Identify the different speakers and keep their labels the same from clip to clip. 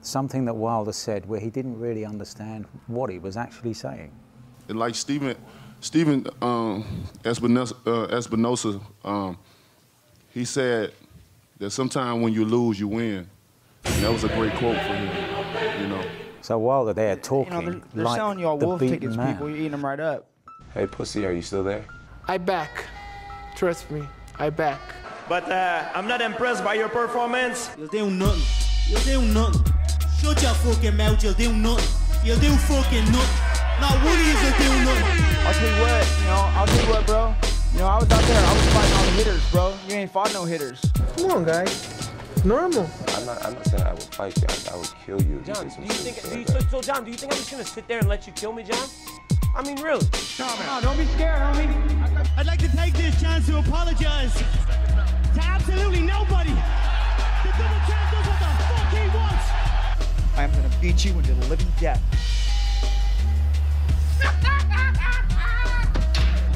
Speaker 1: something that Wilder said where he didn't really understand what he was actually saying.
Speaker 2: And like Stephen Espinosa, he said that sometimes when you lose, you win. And that was a great quote for him, you know.
Speaker 1: So Wilder there talking
Speaker 3: they're
Speaker 1: like
Speaker 3: selling y'all
Speaker 1: the
Speaker 3: wolf
Speaker 1: beaten
Speaker 3: tickets,
Speaker 1: man.
Speaker 3: people. You're eating them right up.
Speaker 4: Hey, pussy, are you still there?
Speaker 5: I back. Trust me, I back.
Speaker 6: But I'm not impressed by your performance.
Speaker 7: You'll do nothing. You'll do nothing. Shut your fucking mouth, you'll do nothing. You'll do fucking nothing. Not one of you will do nothing.
Speaker 3: I'll tell you what, bro. I was out there, I was fighting all the hitters, bro. You ain't fought no hitters.
Speaker 5: Come on, guys. It's normal.
Speaker 4: I'm not saying I would fight you. I would kill you.
Speaker 8: John, do you think I'm just gonna sit there and let you kill me, John? I mean, really?
Speaker 7: No, don't be scared, homie. I'd like to take this chance to apologize to absolutely nobody. The double champ does what the fuck he wants.
Speaker 3: I am gonna beat you into the living death.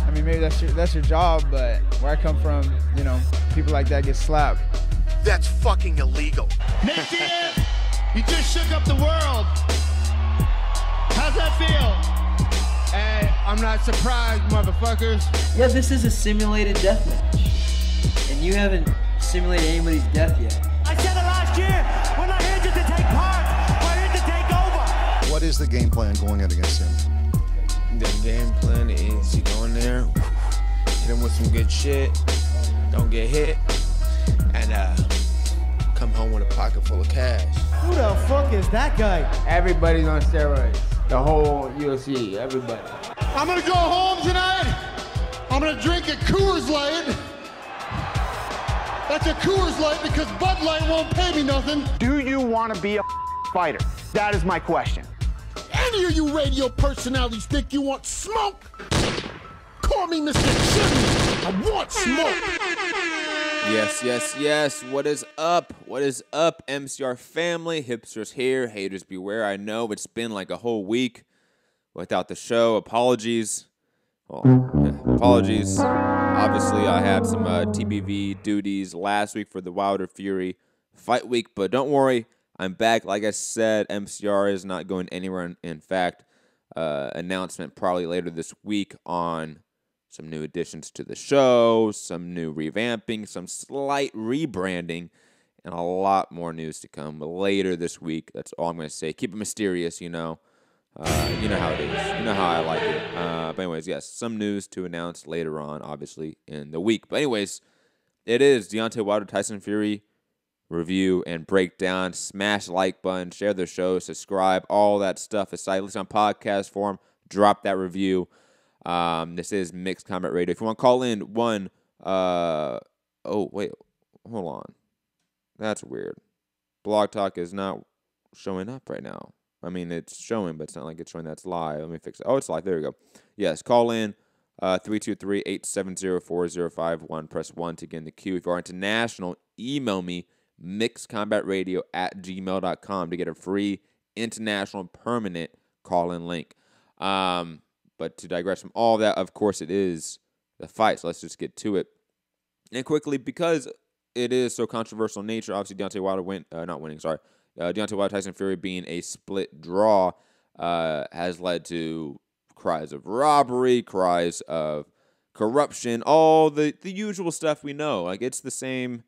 Speaker 3: I mean, maybe that's your job, but where I come from, people like that get slapped.
Speaker 9: That's fucking illegal.
Speaker 7: Nick Diaz, you just shook up the world. How's that feel?
Speaker 10: Hey, I'm not surprised, motherfuckers.
Speaker 11: Yeah, this is a simulated death match. And you haven't simulated anybody's death yet.
Speaker 7: I said it last year. We're not here just to take part. We're here to take over.
Speaker 12: What is the game plan going in against him?
Speaker 10: The game plan is you go in there, hit him with some good shit, don't get hit, and come home with a pocket full of cash.
Speaker 7: Who the fuck is that guy?
Speaker 3: Everybody's on steroids. The whole UFC, everybody.
Speaker 10: I'm gonna go home tonight. I'm gonna drink a Coors Light. That's a Coors Light because Bud Light won't pay me nothing.
Speaker 9: Do you want to be a fighter? That is my question.
Speaker 10: Any of you radio personalities think you want smoke? Call me Mr. Chimney. I want smoke.
Speaker 13: Yes. What is up? MCR family? Hipsters here. Haters beware. I know it's been like a whole week without the show. Apologies. Apologies. Obviously, I had some TBV duties last week for the Wilder Fury fight week, but don't worry. I'm back. Like I said, MCR is not going anywhere. In fact, announcement probably later this week on some new additions to the show, some new revamping, some slight rebranding, and a lot more news to come later this week. That's all I'm going to say. Keep it mysterious, You know how it is. You know how I like it. But anyways, yes, some news to announce later on, obviously, in the week. But anyways, it is Deontay Wilder, Tyson Fury review and breakdown. Smash the like button, share the show, subscribe, all that stuff. Aside, listen on podcast form, drop that review. This is Mixed Combat Radio. If you want to call in, oh wait, hold on, that's weird. Blog Talk is not showing up right now. I mean, it's showing, but it's not like it's showing that's live. Let me fix it. Oh, it's live. There we go. Yes, call in 323-870-4051. Press 1 to get in the queue. If you are international, email me mixedcombatradio@gmail.com to get a free international permanent call-in link. But to digress from all that, of course, it is the fight. So let's just get to it. And quickly, because it is so controversial in nature, obviously Deontay Wilder Deontay Wilder, Tyson Fury being a split draw has led to cries of robbery, cries of corruption, all the usual stuff we know. Like it's the same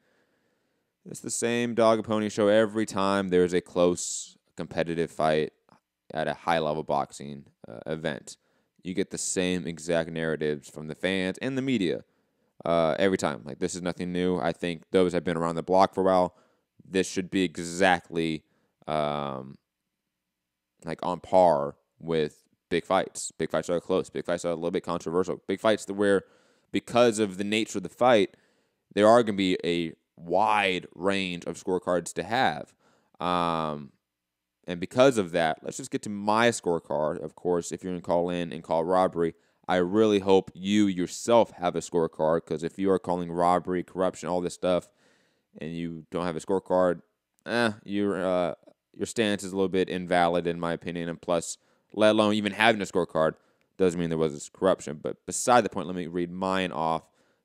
Speaker 13: dog and pony show every time there's a close competitive fight at a high-level boxing event. You get the same exact narratives from the fans and the media every time. Like, this is nothing new. I think those have been around the block for a while. This should be exactly on par with big fights. Big fights are close. Big fights are a little bit controversial. Big fights where, because of the nature of the fight, there are going to be a wide range of scorecards to have. And because of that, let's just get to my scorecard. Of course, if you're going to call in and call robbery, I really hope you yourself have a scorecard, because if you are calling robbery, corruption, all this stuff, and you don't have a scorecard, your stance is a little bit invalid in my opinion. And plus, let alone even having a scorecard doesn't mean there was corruption. But beside the point, let me read mine off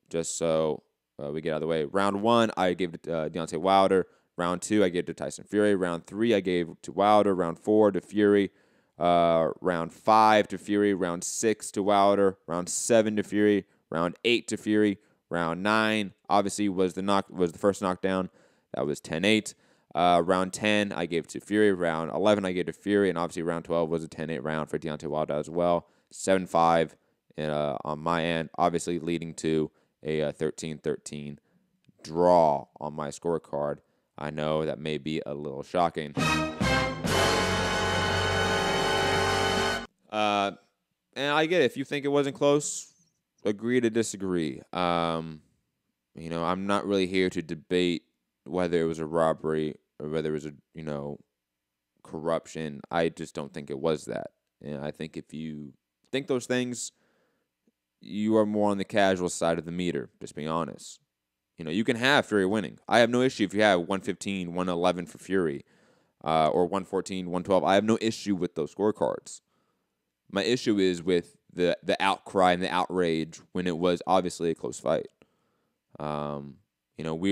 Speaker 13: just so we get out of the way. Round 1, I gave it to Deontay Wilder. Round 2, I gave to Tyson Fury. Round 3, I gave to Wilder. Round 4 to Fury. Round 5 to Fury. Round 6 to Wilder. Round 7 to Fury. Round 8 to Fury. Round 9, obviously, was the first knockdown. That was 10-8. Round 10, I gave to Fury. Round 11, I gave to Fury. And obviously, round 12 was a 10-8 round for Deontay Wilder as well. 7-5 on my end, obviously leading to a 13-13 draw on my scorecard. I know that may be a little shocking. And I get it. If you think it wasn't close, agree to disagree. I'm not really here to debate whether it was a robbery or whether it was corruption. I just don't think it was that. And I think if you think those things, you are more on the casual side of the meter, just being honest. You can have Fury winning. I have no issue if you have 115, 111 for Fury, or 114, 112. I have no issue with those scorecards. My issue is with the outcry and the outrage when it was obviously a close fight. We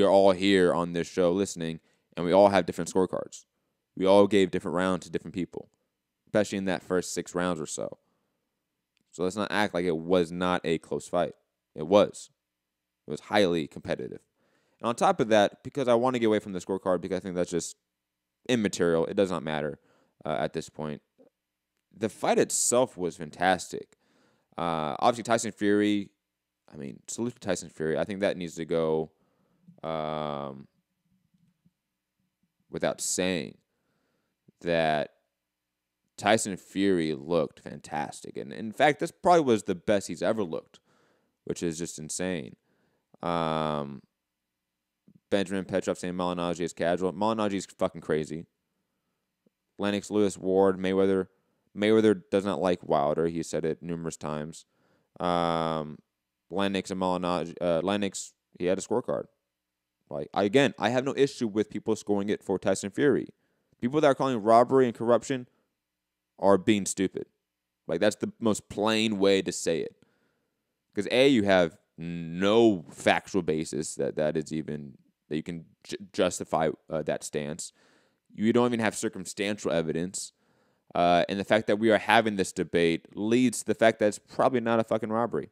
Speaker 13: are all here on this show listening, and we all have different scorecards. We all gave different rounds to different people, especially in that first 6 rounds or so. So let's not act like it was not a close fight. It was. It was highly competitive. And on top of that, because I want to get away from the scorecard, because I think that's just immaterial, it does not matter at this point. The fight itself was fantastic. Obviously, Tyson Fury, salute to Tyson Fury. I think that needs to go without saying that Tyson Fury looked fantastic. And in fact, this probably was the best he's ever looked, which is just insane. Benjamin Petrov saying Malignaggi is casual. Malignaggi is fucking crazy. Lennox Lewis Ward, Mayweather does not like Wilder. He said it numerous times. Lennox and Malignaggi. Lennox, he had a scorecard. I have no issue with people scoring it for Tyson Fury. People that are calling robbery and corruption are being stupid. That's the most plain way to say it. Because you have no factual basis that is even that you can justify that stance. You don't even have circumstantial evidence. And the fact that we are having this debate leads to the fact that it's probably not a fucking robbery.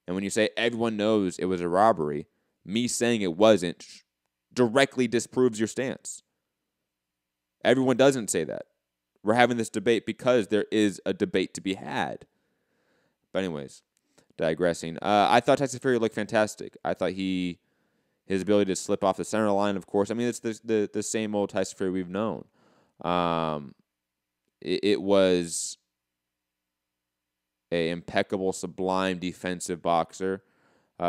Speaker 13: And when you say everyone knows it was a robbery, me saying it wasn't directly disproves your stance. Everyone doesn't say that. We're having this debate because there is a debate to be had. But anyways, digressing. I thought Tyson Fury looked fantastic. I thought his ability to slip off the center line, of course. It's the same old Tyson Fury we've known. It was a impeccable, sublime defensive boxer. We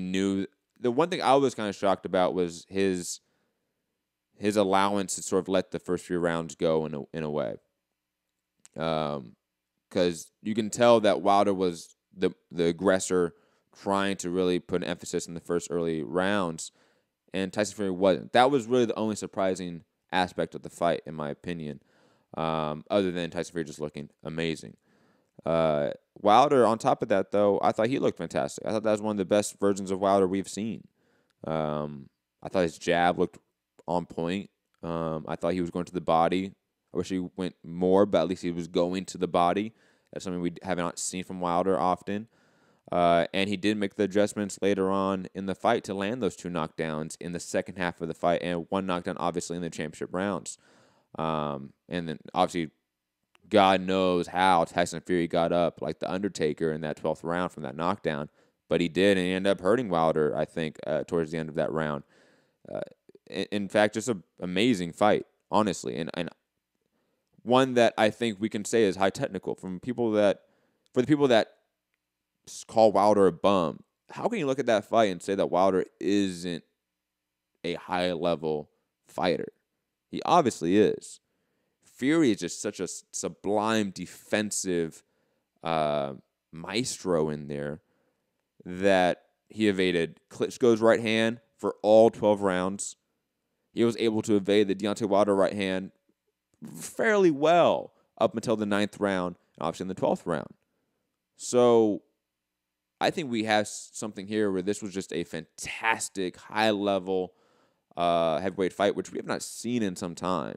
Speaker 13: knew the one thing I was kind of shocked about was his allowance to sort of let the first few rounds go in a way. Because you can tell that Wilder was the aggressor, trying to really put an emphasis in the first early rounds, and Tyson Fury wasn't. That was really the only surprising aspect of the fight, in my opinion, other than Tyson Fury just looking amazing. Wilder, on top of that, though, I thought he looked fantastic. I thought that was one of the best versions of Wilder we've seen. I thought his jab looked on point. I thought he was going to the body. I wish he went more, but at least he was going to the body. That's something we have not seen from Wilder often. And he did make the adjustments later on in the fight to land those 2 knockdowns in the second half of the fight, and 1 knockdown, obviously, in the championship rounds. And then, obviously, God knows how Tyson Fury got up like The Undertaker in that 12th round from that knockdown. But he did, and he ended up hurting Wilder, I think, towards the end of that round. In fact, just an amazing fight, honestly. And one that I think we can say is high technical for the people that call Wilder a bum. How can you look at that fight and say that Wilder isn't a high-level fighter? He obviously is. Fury is just such a sublime defensive maestro in there that he evaded Klitschko's right hand for all 12 rounds. He was able to evade the Deontay Wilder right hand fairly well up until the 9th round, and obviously in the 12th round. So I think we have something here where this was just a fantastic, high-level heavyweight fight, which we have not seen in some time.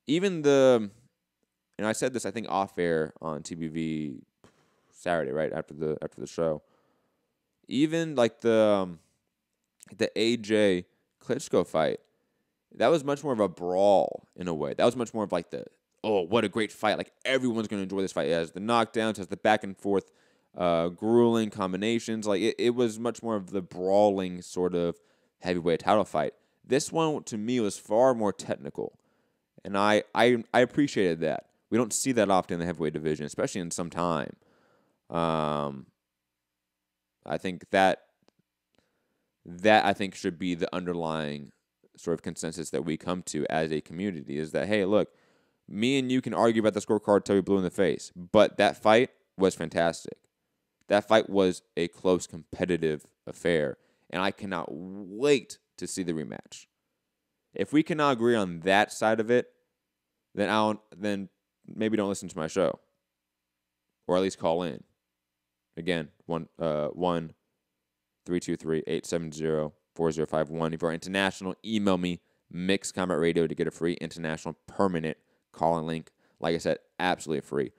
Speaker 13: Even the, and I said this, I think, off-air on TBV Saturday, right, after the show. Even, like, the AJ Klitschko fight, that was much more of a brawl in a way. That was much more of like oh, what a great fight. Like, everyone's going to enjoy this fight. It has the knockdowns, it has the back and forth, grueling combinations. Like, it was much more of the brawling sort of heavyweight title fight. This one, to me, was far more technical. And I appreciated that. We don't see that often in the heavyweight division, especially in some time. I think that I think should be the underlying sort of consensus that we come to as a community, is that, hey, look, me and you can argue about the scorecard till we blue in the face, but that fight was fantastic. That fight was a close, competitive affair, and I cannot wait to see the rematch. If we cannot agree on that side of it, then maybe don't listen to my show, or at least call in. Again, 1-323-870-4051. If you're international, email me, mixcombatradio, to get a free international permanent call-in link. Like I said, absolutely free.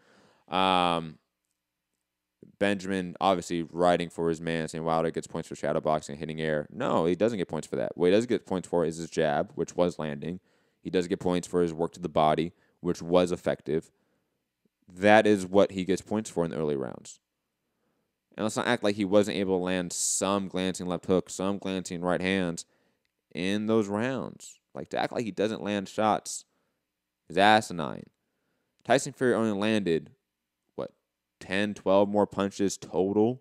Speaker 13: Benjamin, obviously, writing for his man, saying Wilder gets points for shadowboxing and hitting air. No, he doesn't get points for that. What he does get points for is his jab, which was landing. He does get points for his work to the body, which was effective. That is what he gets points for in the early rounds. And let's not act like he wasn't able to land some glancing left hooks, some glancing right hands in those rounds. Like, to act like he doesn't land shots is asinine. Tyson Fury only landed, 10, 12 more punches total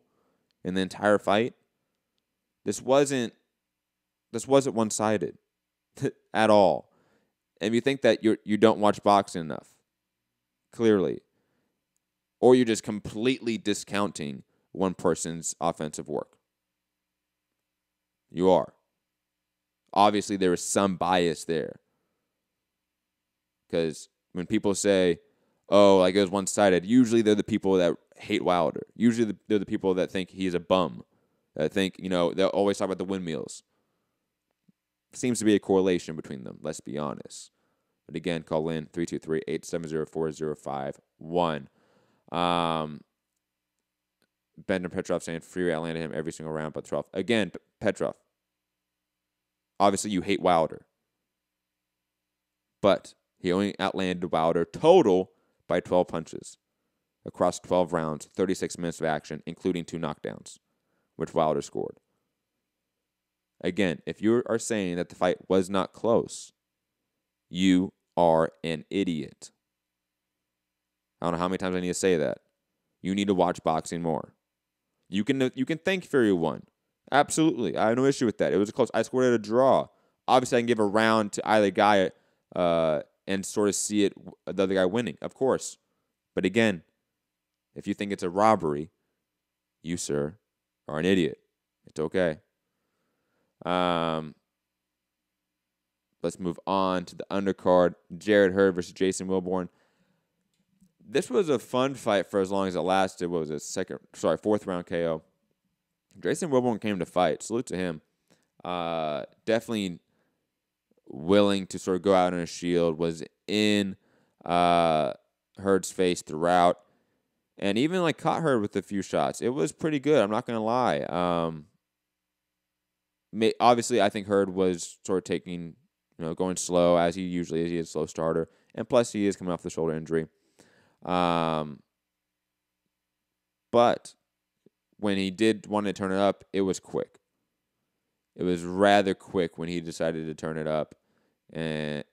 Speaker 13: in the entire fight? This wasn't one-sided at all. And you think that you don't watch boxing enough, clearly. Or you're just completely discounting one person's offensive work. You are. Obviously, there is some bias there. Because when people say, oh, like it was one-sided, usually they're the people that hate Wilder. Usually they're the people that think he's a bum. That think, they'll always talk about the windmills. Seems to be a correlation between them, let's be honest. But again, call in 323-870-4051. Bender Petrov saying Fury outlanded him every single round but 12. Again, Petrov, obviously you hate Wilder. But he only outlanded Wilder total by 12 punches across 12 rounds, 36 minutes of action, including 2 knockdowns, which Wilder scored. Again, if you are saying that the fight was not close, you are an idiot. I don't know how many times I need to say that. You need to watch boxing more. You can thank Fury won. Absolutely. I have no issue with that. It was close. I scored at a draw. Obviously, I can give a round to either guy and sort of see it, the other guy winning, of course. But again, if you think it's a robbery, you, sir, are an idiot. It's okay. Let's move on to the undercard. Jarrett Hurd versus Jason Wilborn. This was a fun fight for as long as it lasted. What was it? Fourth round KO. Jason Wilborn came to fight. Salute to him. Definitely willing to sort of go out on a shield. Was in Hurd's face throughout. And even caught Hurd with a few shots. It was pretty good. I'm not going to lie. Obviously, I think Hurd was sort of taking, going slow as he usually is. He is a slow starter. And plus, he is coming off the shoulder injury. But when he did want to turn it up, it was quick. It was rather quick when he decided to turn it up and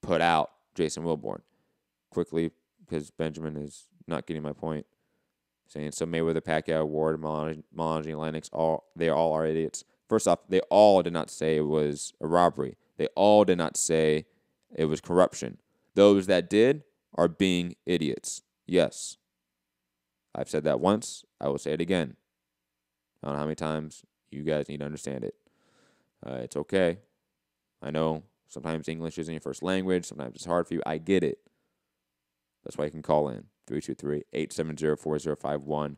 Speaker 13: put out Jason Wilborn quickly, because Benjamin is not getting my point. Saying so Mayweather, Pacquiao, Ward, Malonji, Lennox, they all are idiots. First off, they all did not say it was a robbery. They all did not say it was corruption. Those that did are being idiots. Yes. I've said that once. I will say it again. I don't know how many times. You guys need to understand it. It's okay. I know sometimes English isn't your first language. Sometimes it's hard for you. I get it. That's why you can call in. 323-870-4051,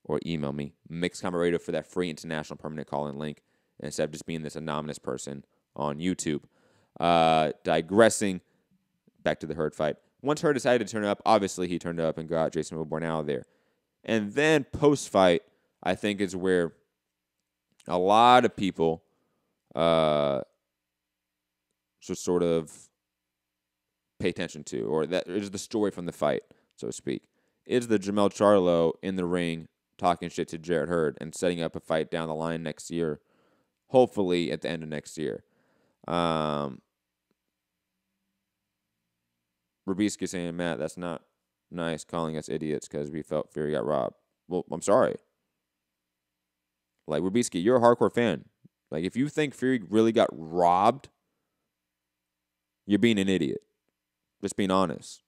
Speaker 13: or email me, MixedCommentRadio, for that free international permanent call-in link, instead of just being this anonymous person on YouTube. Digressing, back to the Hurd fight. Once Hurd decided to turn up, obviously he turned up and got Jason Wilborn out of there. And then post-fight, I think, is where a lot of people should sort of pay attention to, or that is the story from the fight, so to speak. Is the Jermell Charlo in the ring talking shit to Jarrett Hurd and setting up a fight down the line next year, hopefully at the end of next year. Rubisky saying, Matt, that's not nice calling us idiots because we felt Fury got robbed. Well, I'm sorry. Like, Rubisky, you're a hardcore fan. Like, if you think Fury really got robbed, you're being an idiot. Just being honest.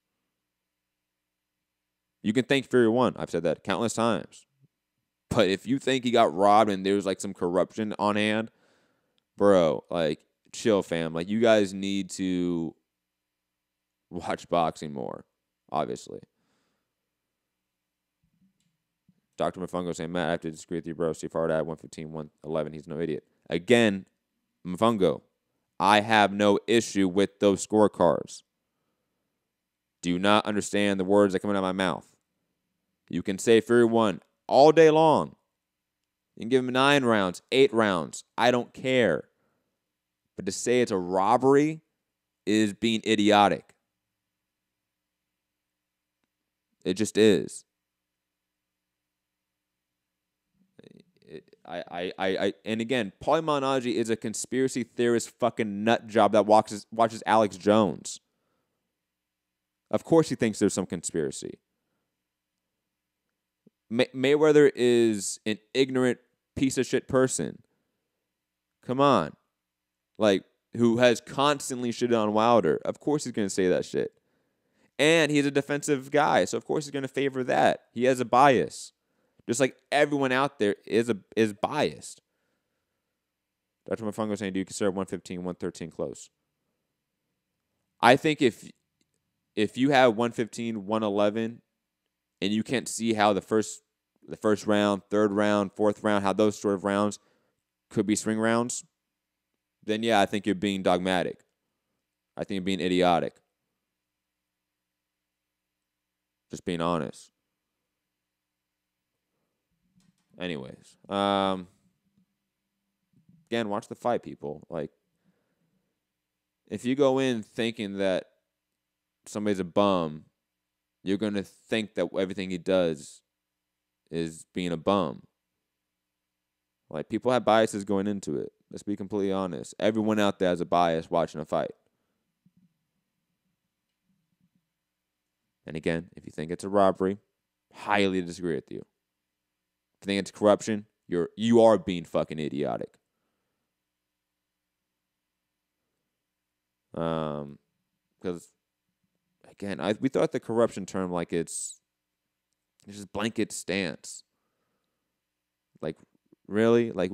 Speaker 13: You can thank Fury won. I've said that countless times. But if you think he got robbed and there's like some corruption on hand, bro, like, chill, fam. Like, you guys need to watch boxing more, obviously. Dr. Mfungo saying, Matt, I have to disagree with you, bro. Steve Hard at 115, 111. He's no idiot. Again, Mfungo, I have no issue with those scorecards. Do you not understand the words that come out of my mouth? You can say Fury won all day long. You can give him 9 rounds, 8 rounds. I don't care. But to say it's a robbery is being idiotic. It just is. And again, Paulie Malignaggi is a conspiracy theorist fucking nut job that watches Alex Jones. Of course he thinks there's some conspiracy. Mayweather is an ignorant piece of shit person. Come on. Like, who has constantly shitted on Wilder. Of course he's going to say that shit. And he's a defensive guy, so of course he's going to favor that. He has a bias. Just like everyone out there is biased. Dr. Mfungo saying, do you consider 115, 113 close? I think if you have 115, 111, and you can't see how the first round, third round, fourth round, how those sort of rounds could be swing rounds, then yeah, I think you're being dogmatic. I think you're being idiotic. Just being honest. Anyways, again, watch the fight, people. Like, if you go in thinking that somebody's a bum, you're going to think that everything he does is being a bum. Like, people have biases going into it. Let's be completely honest. Everyone out there has a bias watching a fight. And again, if you think it's a robbery, highly disagree with you. If you think it's corruption, you are being fucking idiotic. Because again, we thought the corruption term like it's just blanket stance. Like, really? Like,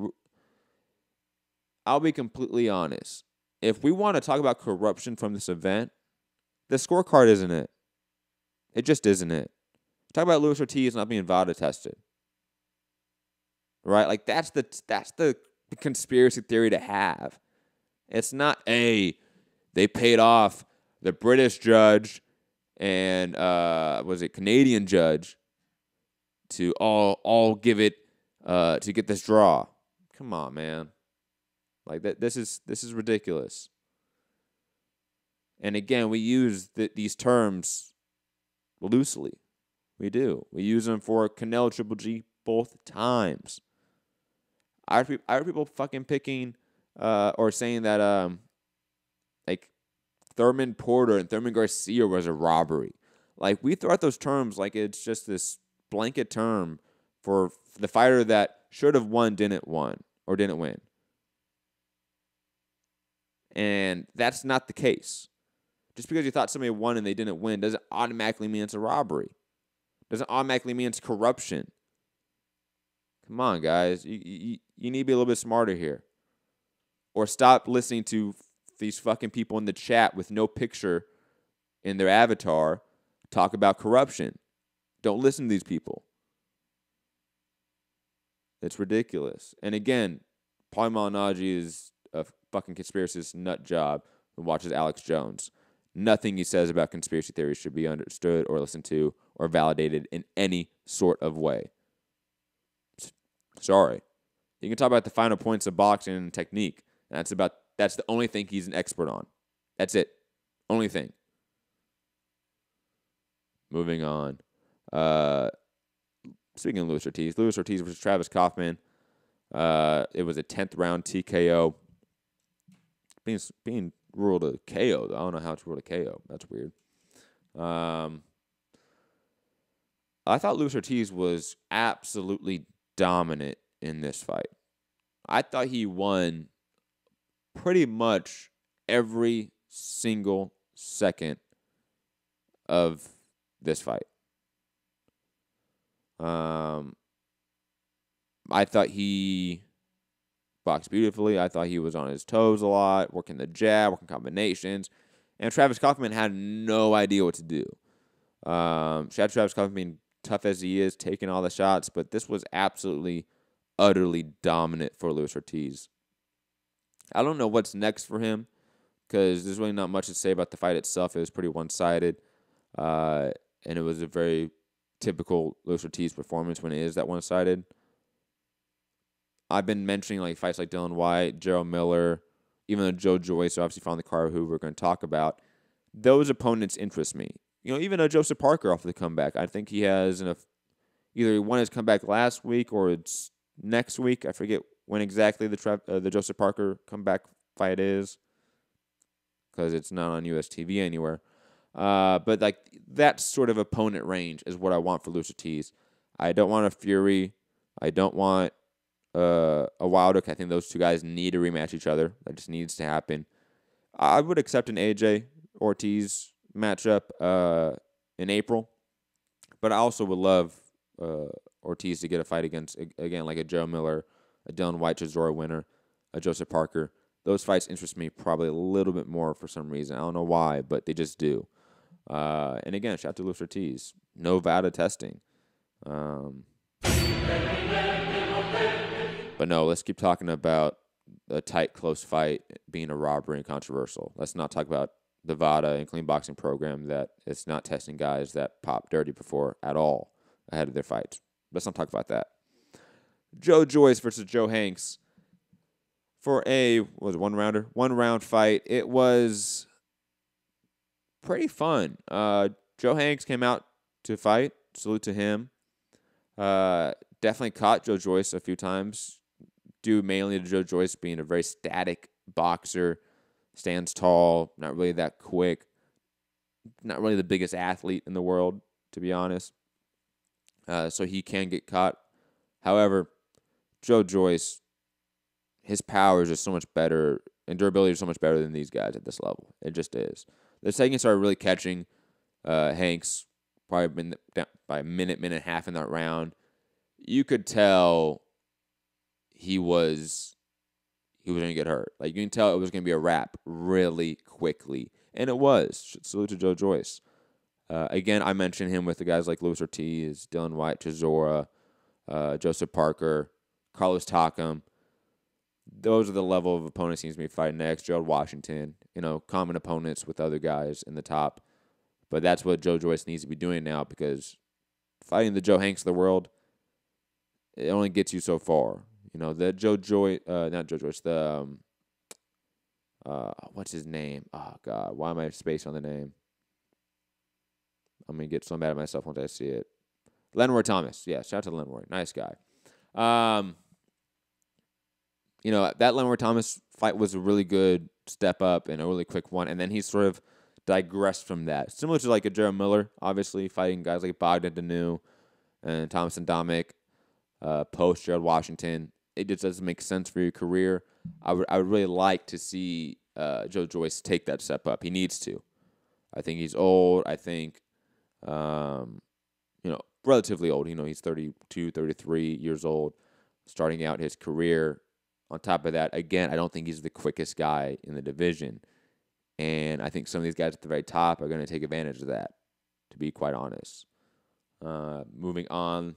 Speaker 13: I'll be completely honest. If we want to talk about corruption from this event, the scorecard isn't it. It just isn't it. Talk about Luis Ortiz not being VADA tested. Right? Like, that's the conspiracy theory to have. It's not, hey, they paid off the British judge and Canadian judge to all give it to get this draw. Come on, man. Like, this is ridiculous. And again, we use these terms loosely. We do. We use them for Canelo Triple G both times. I heard people fucking picking or saying that like Thurman Porter and Thurman Garcia was a robbery. Like, we throw out those terms like it's just this blanket term for the fighter that should have won, didn't win. And that's not the case. Just because you thought somebody won and they didn't win doesn't automatically mean it's a robbery. Doesn't automatically mean it's corruption. Come on, guys. You need to be a little bit smarter here. Or stop listening to these fucking people in the chat with no picture in their avatar talk about corruption. Don't listen to these people. It's ridiculous. And again, Paulie Malignaggi is a fucking conspiracist nut job who watches Alex Jones. Nothing he says about conspiracy theories should be understood or listened to or validated in any sort of way. Sorry. You can talk about the final points of boxing and technique. And that's the only thing he's an expert on. That's it. Only thing. Moving on. Speaking of Luis Ortiz versus Travis Kaufman. It was a 10th round TKO. Being ruled a KO, though. I don't know how it's ruled a KO. That's weird. I thought Luis Ortiz was absolutely dominant in this fight. I thought he won pretty much every single second of this fight. I thought he boxed beautifully. I thought he was on his toes a lot, working the jab, working combinations. And Travis Kaufman had no idea what to do. Shout out to Travis Kaufman being tough as he is, taking all the shots, but this was absolutely, utterly dominant for Luis Ortiz. I don't know what's next for him because there's really not much to say about the fight itself. It was pretty one-sided, and it was a very typical Luis Ortiz performance when it is that one-sided. I've been mentioning like fights like Dylan White, Gerald Miller, even though Joe Joyce obviously found the card who we're going to talk about. Those opponents interest me. Even a Joseph Parker off the comeback. I think he has either he won his comeback last week or it's next week. I forget when exactly the Joseph Parker comeback fight is because it's not on US TV anywhere. But like that sort of opponent range is what I want for Luis Ortiz. I don't want a Fury. I don't want a Wilder. I think those two guys need to rematch each other. That just needs to happen. I would accept an AJ Ortiz matchup in April, but I also would love Ortiz to get a fight against, again, like a Joe Miller, a Dylan White Chisora winner, a Joseph Parker. Those fights interest me probably a little bit more for some reason. I don't know why, but they just do. And again, shout out to Luis Ortiz. No VADA testing. But no, let's keep talking about a tight, close fight being a robbery and controversial. Let's not talk about the VADA and clean boxing program that is not testing guys that pop dirty before at all ahead of their fights. Let's not talk about that. Joe Joyce versus Joe Hanks for a one-round fight. It was pretty fun. Joe Hanks came out to fight. Salute to him. Definitely caught Joe Joyce a few times, due mainly to Joe Joyce being a very static boxer, stands tall, not really that quick, not really the biggest athlete in the world, to be honest. So he can get caught. However, Joe Joyce, his power is just so much better, and durability is so much better than these guys at this level. It just is. The second he started really catching Hanks, probably been down by a minute and a half in that round, you could tell he was going to get hurt. Like, you can tell it was going to be a wrap really quickly. And it was. Salute to Joe Joyce. Again, I mentioned him with the guys like Luis Ortiz, Dylan White, Chisora, Joseph Parker, Carlos Takam. Those are the level of opponents he needs to be fighting next. Gerald Washington, common opponents with other guys in the top. But that's what Joe Joyce needs to be doing now because fighting the Joe Hanks of the world, it only gets you so far. The Joe Joyce, not Joe Joyce, the, what's his name? Oh, God, why am I spacing on the name? I'm going to get so mad at myself once I see it. Lenroy Thomas. Yeah, shout out to Lenroy. Nice guy. That Lenroy Thomas fight was a really good step up and a really quick one, and then he sort of digressed from that. Similar to like a Gerald Miller, obviously, fighting guys like Bogdan Danu and Thomas and Domick, post Gerald Washington. It just doesn't make sense for your career. I would really like to see Joe Joyce take that step up. He needs to. I think he's old. I think, relatively old. He's 32, 33 years old, starting out his career. On top of that, again, I don't think he's the quickest guy in the division. And I think some of these guys at the very top are going to take advantage of that, to be quite honest. Moving on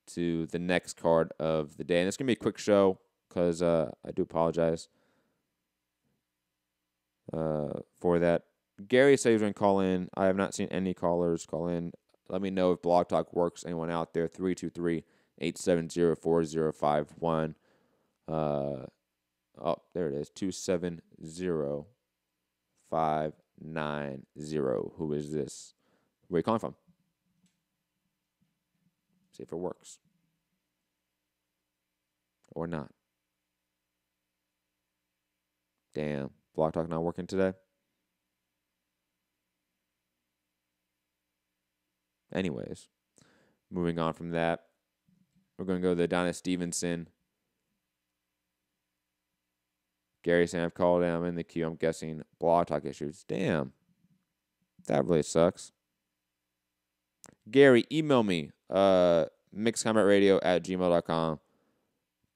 Speaker 13: to the next card of the day. And it's going to be a quick show because I do apologize for that. Gary said he was going to call in. I have not seen any callers call in. Let me know if Blog Talk works. Anyone out there? 323-870-4051. Oh, there it is. 270-590. Who is this? Where are you calling from? See if it works. Or not. Damn. Blog Talk not working today? Anyways, moving on from that, we're going to go to the Adonis Stevenson. Gary saying I've called him in the queue. I'm guessing Blog Talk issues. Damn. That really sucks. Gary, email me. mixedcombatradio@gmail.com.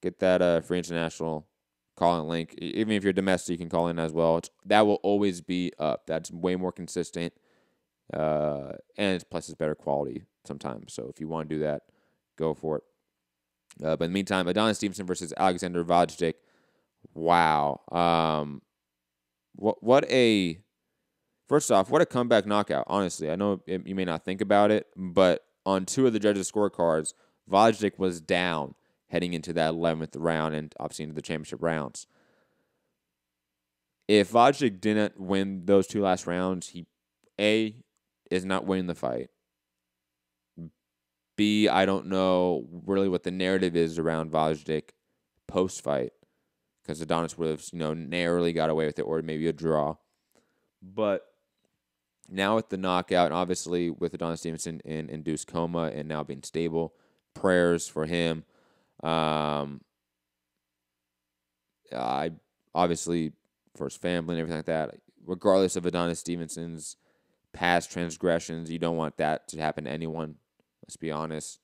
Speaker 13: Get that free international call-in link. Even if you're domestic, you can call in as well. That will always be up. That's way more consistent. And plus it's better quality sometimes. So if you want to do that, go for it. But in the meantime, Adonis Stevenson versus Alexander Vajdic. Wow. First off, what a comeback knockout, honestly. I know you may not think about it, but on two of the judges' scorecards, Vajdic was down heading into that 11th round and obviously into the championship rounds. If Vajdic didn't win those two last rounds, he, A, is not winning the fight. B, I don't know really what the narrative is around Vajdic post-fight, because Adonis would have, narrowly got away with it, or maybe a draw. But now with the knockout, and obviously with Adonis Stevenson in induced coma and now being stable, prayers for him. I obviously for his family and everything like that. Regardless of Adonis Stevenson's past transgressions, you don't want that to happen to anyone. Let's be honest.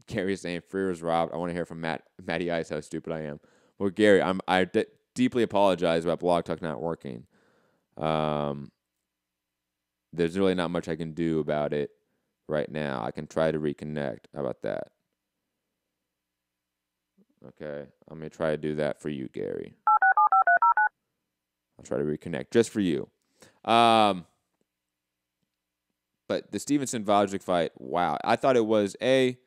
Speaker 13: Gary's saying Freer was robbed. I want to hear from Matty Ice how stupid I am. Well, Gary, I deeply apologize about Blog Talk not working. There's really not much I can do about it right now. I can try to reconnect. How about that? Okay, I'm going to try to do that for you, Gary. I'll try to reconnect just for you. But the Stevenson-Vajdic fight, wow. I thought it was a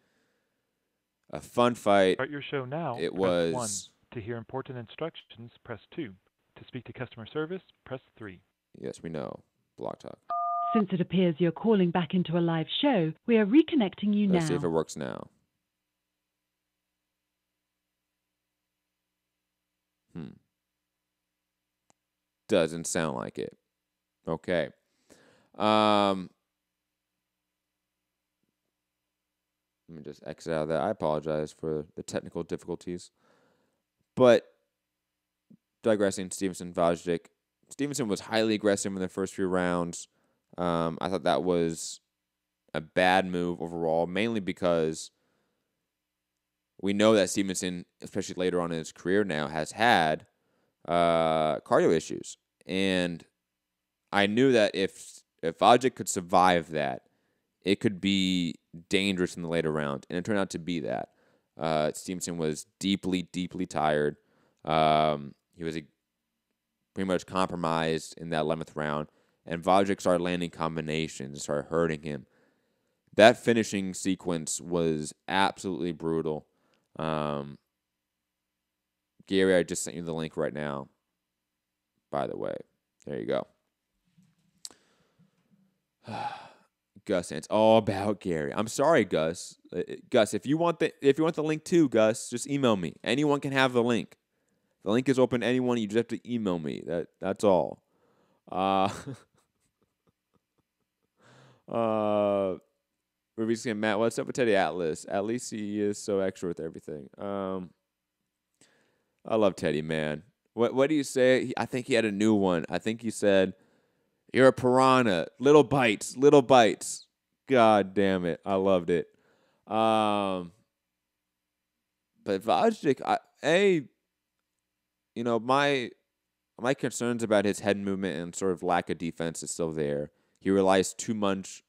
Speaker 13: fun fight.
Speaker 14: Start your show now.
Speaker 13: It
Speaker 14: press
Speaker 13: was
Speaker 14: 1. To hear important instructions, press 2. To speak to customer service, press 3.
Speaker 13: Yes, we know. Blog Talk.
Speaker 15: Since it appears you're calling back into a live show, we are reconnecting you now.
Speaker 13: Let's see if it works now. Doesn't sound like it. Okay. Let me just exit out of that. I apologize for the technical difficulties. But digressing, Stevenson-Vajdic. Stevenson was highly aggressive in the first few rounds. I thought that was a bad move overall, mainly because we know that Stevenson, especially later on in his career now, has had cardio issues. And I knew that if Vajdic could survive that, it could be dangerous in the later round. And it turned out to be that. Stevenson was deeply, deeply tired. He was pretty much compromised in that 11th round. And Vajdic started landing combinations and started hurting him. That finishing sequence was absolutely brutal. Gary, I just sent you the link right now. By the way, there you go. Gus, and it's all about Gary. I'm sorry, Gus. Gus, if you want the link too, Gus, just email me. Anyone can have the link. The link is open to anyone. You just have to email me. That's all. We're saying, Matt, what's up with Teddy Atlas? At least he is so extra with everything. I love Teddy, man. What do you say? I think he had a new one. I think he said, "You're a piranha. Little bites, little bites." God damn it. I loved it. But Vajdic, my my concerns about his head movement and sort of lack of defense is still there. He relies too much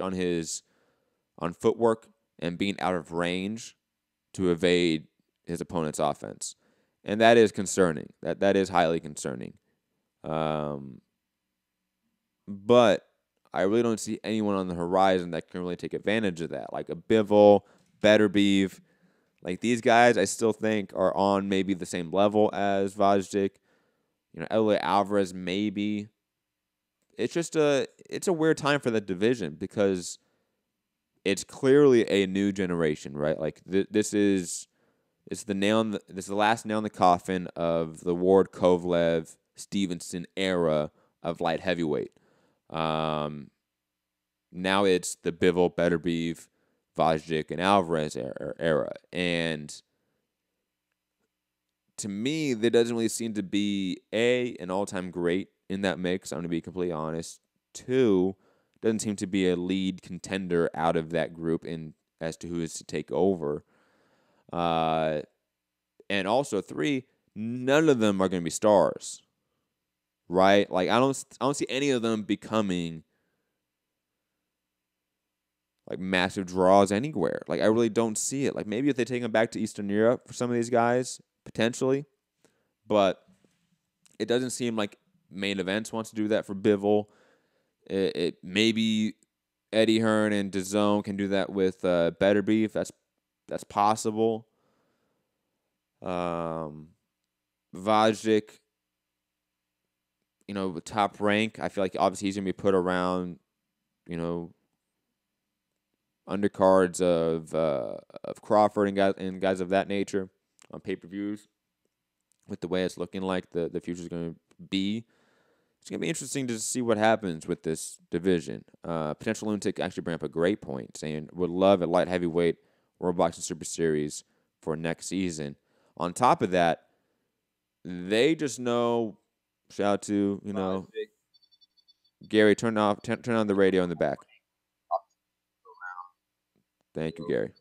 Speaker 13: on footwork and being out of range to evade his opponent's offense. And that is concerning. That is highly concerning. But I really don't see anyone on the horizon that can really take advantage of that. Like a Bivol, Beterbiev. Like these guys I still think are on maybe the same level as Vajdic. Eloy Alvarez maybe. It's a weird time for that division because it's clearly a new generation, right? Like this is the last nail in the coffin of the Ward, Kovalev, Stevenson era of light heavyweight. Now it's the Bivol, Beterbiev, Vajdic, and Alvarez era. And to me, there doesn't really seem to be, an all-time great in that mix, I'm going to be completely honest. 2, doesn't seem to be a lead contender out of that group as to who is to take over. And also 3, none of them are going to be stars. Right? Like I don't see any of them becoming like massive draws anywhere. Like I really don't see it. Like maybe if they take them back to Eastern Europe for some of these guys, potentially. But it doesn't seem like Main Events wants to do that for Bivol. It maybe Eddie Hearn and DAZN can do that with Beterbiev. That's possible. Vajdic, with top rank, I feel like obviously he's going to be put around, undercards of Crawford and guys of that nature on pay-per-views. With the way it's looking like the future is going to be, it's going to be interesting to see what happens with this division. Potential Lunatic actually bring up a great point, saying would love a light heavyweight World Boxing Super Series for next season. On top of that, they just know. Shout out to Gary. Turn on the radio in the back. Thank you, Gary.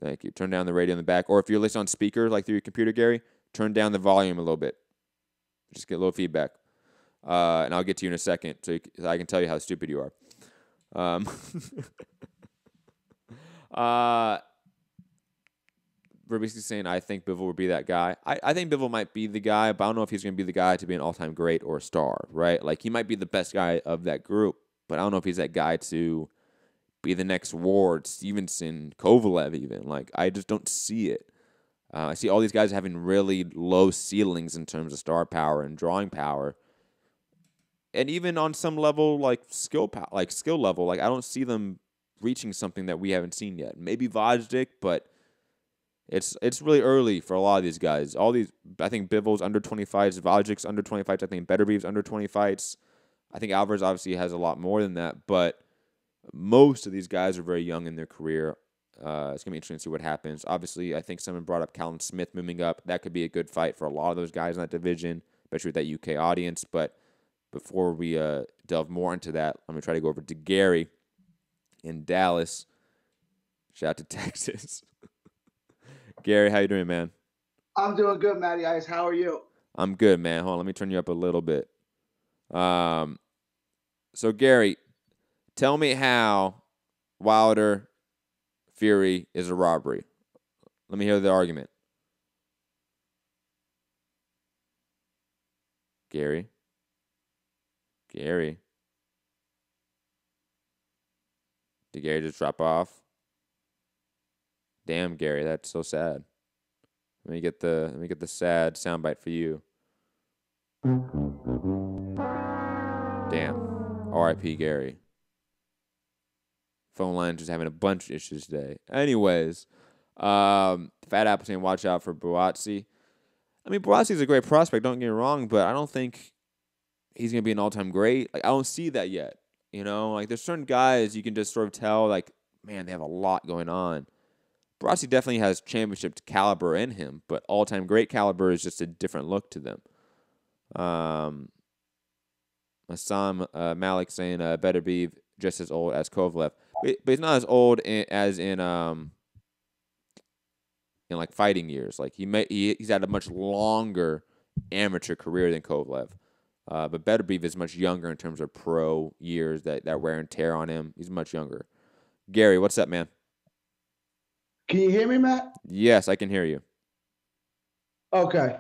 Speaker 13: Thank you. Turn down the radio in the back, or if you're listening on speaker like through your computer, Gary, turn down the volume a little bit. Just get a little feedback, and I'll get to you in a second, so I can tell you how stupid you are. We're basically saying I think Bivol would be that guy. I think Bivol might be the guy, but I don't know if he's going to be the guy to be an all-time great or a star, right? Like, he might be the best guy of that group, but I don't know if he's that guy to be the next Ward, Stevenson, Kovalev even. Like, I just don't see it. I see all these guys having really low ceilings in terms of star power and drawing power. And even on some level, like skill level, like I don't see them reaching something that we haven't seen yet. Maybe Vajdic, but it's really early for a lot of these guys. I think Bivol's under 20 fights, Vajic's under 20 fights. I think Beterbiev's under 20 fights. I think Alvarez obviously has a lot more than that, but most of these guys are very young in their career. It's going to be interesting to see what happens. Obviously, I think someone brought up Callum Smith moving up. That could be a good fight for a lot of those guys in that division, especially with that UK audience. But before we delve more into that, I'm going to try to go over to Gary in Dallas. Shout out to Texas. Gary, how you doing, man?
Speaker 16: I'm doing good, Matty Ice. How are you?
Speaker 13: I'm good, man. Hold on, let me turn you up a little bit. So, Gary, tell me how Wilder Fury is a robbery. Let me hear the argument. Gary? Did Gary just drop off? Damn, Gary, that's so sad. Let me get the sad soundbite for you. Damn. R.I.P. Gary. Phone line just having a bunch of issues today. Anyways, Fat Apple saying watch out for Buatsi. I mean, Buatsi's a great prospect, don't get me wrong, but I don't think he's going to be an all-time great. Like, I don't see that yet. You know, like there's certain guys you can just sort of tell, like, man, they have a lot going on. Buatsi definitely has championship caliber in him, but all-time great caliber is just a different look to them. Assam Malik saying better be just as old as Kovalev, but he's not as old as in like fighting years. Like he's had a much longer amateur career than Kovalev. But Beterbiev is much younger in terms of pro years, that wear and tear on him. He's much younger. Gary, what's up, man?
Speaker 16: Can you hear me, Matt?
Speaker 13: Yes, I can hear you.
Speaker 16: Okay.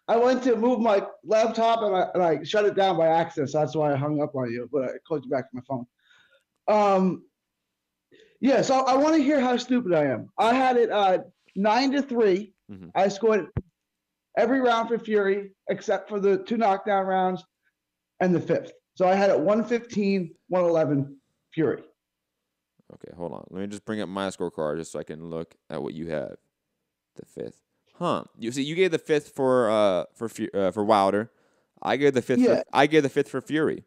Speaker 16: I went to move my laptop and I shut it down by accident, so that's why I hung up on you. But I called you back to my phone. Yeah. So I want to hear how stupid I am. I had it 9-3. I scored every round for Fury except for the 2 knockdown rounds and the 5th. So I had it 115, 111 Fury.
Speaker 13: Okay, hold on. Let me just bring up my scorecard just so I can look at what you have. The 5th. Huh. You see, you gave the 5th for Wilder. I gave the 5th.
Speaker 16: Yeah.
Speaker 13: I gave the 5th for Fury.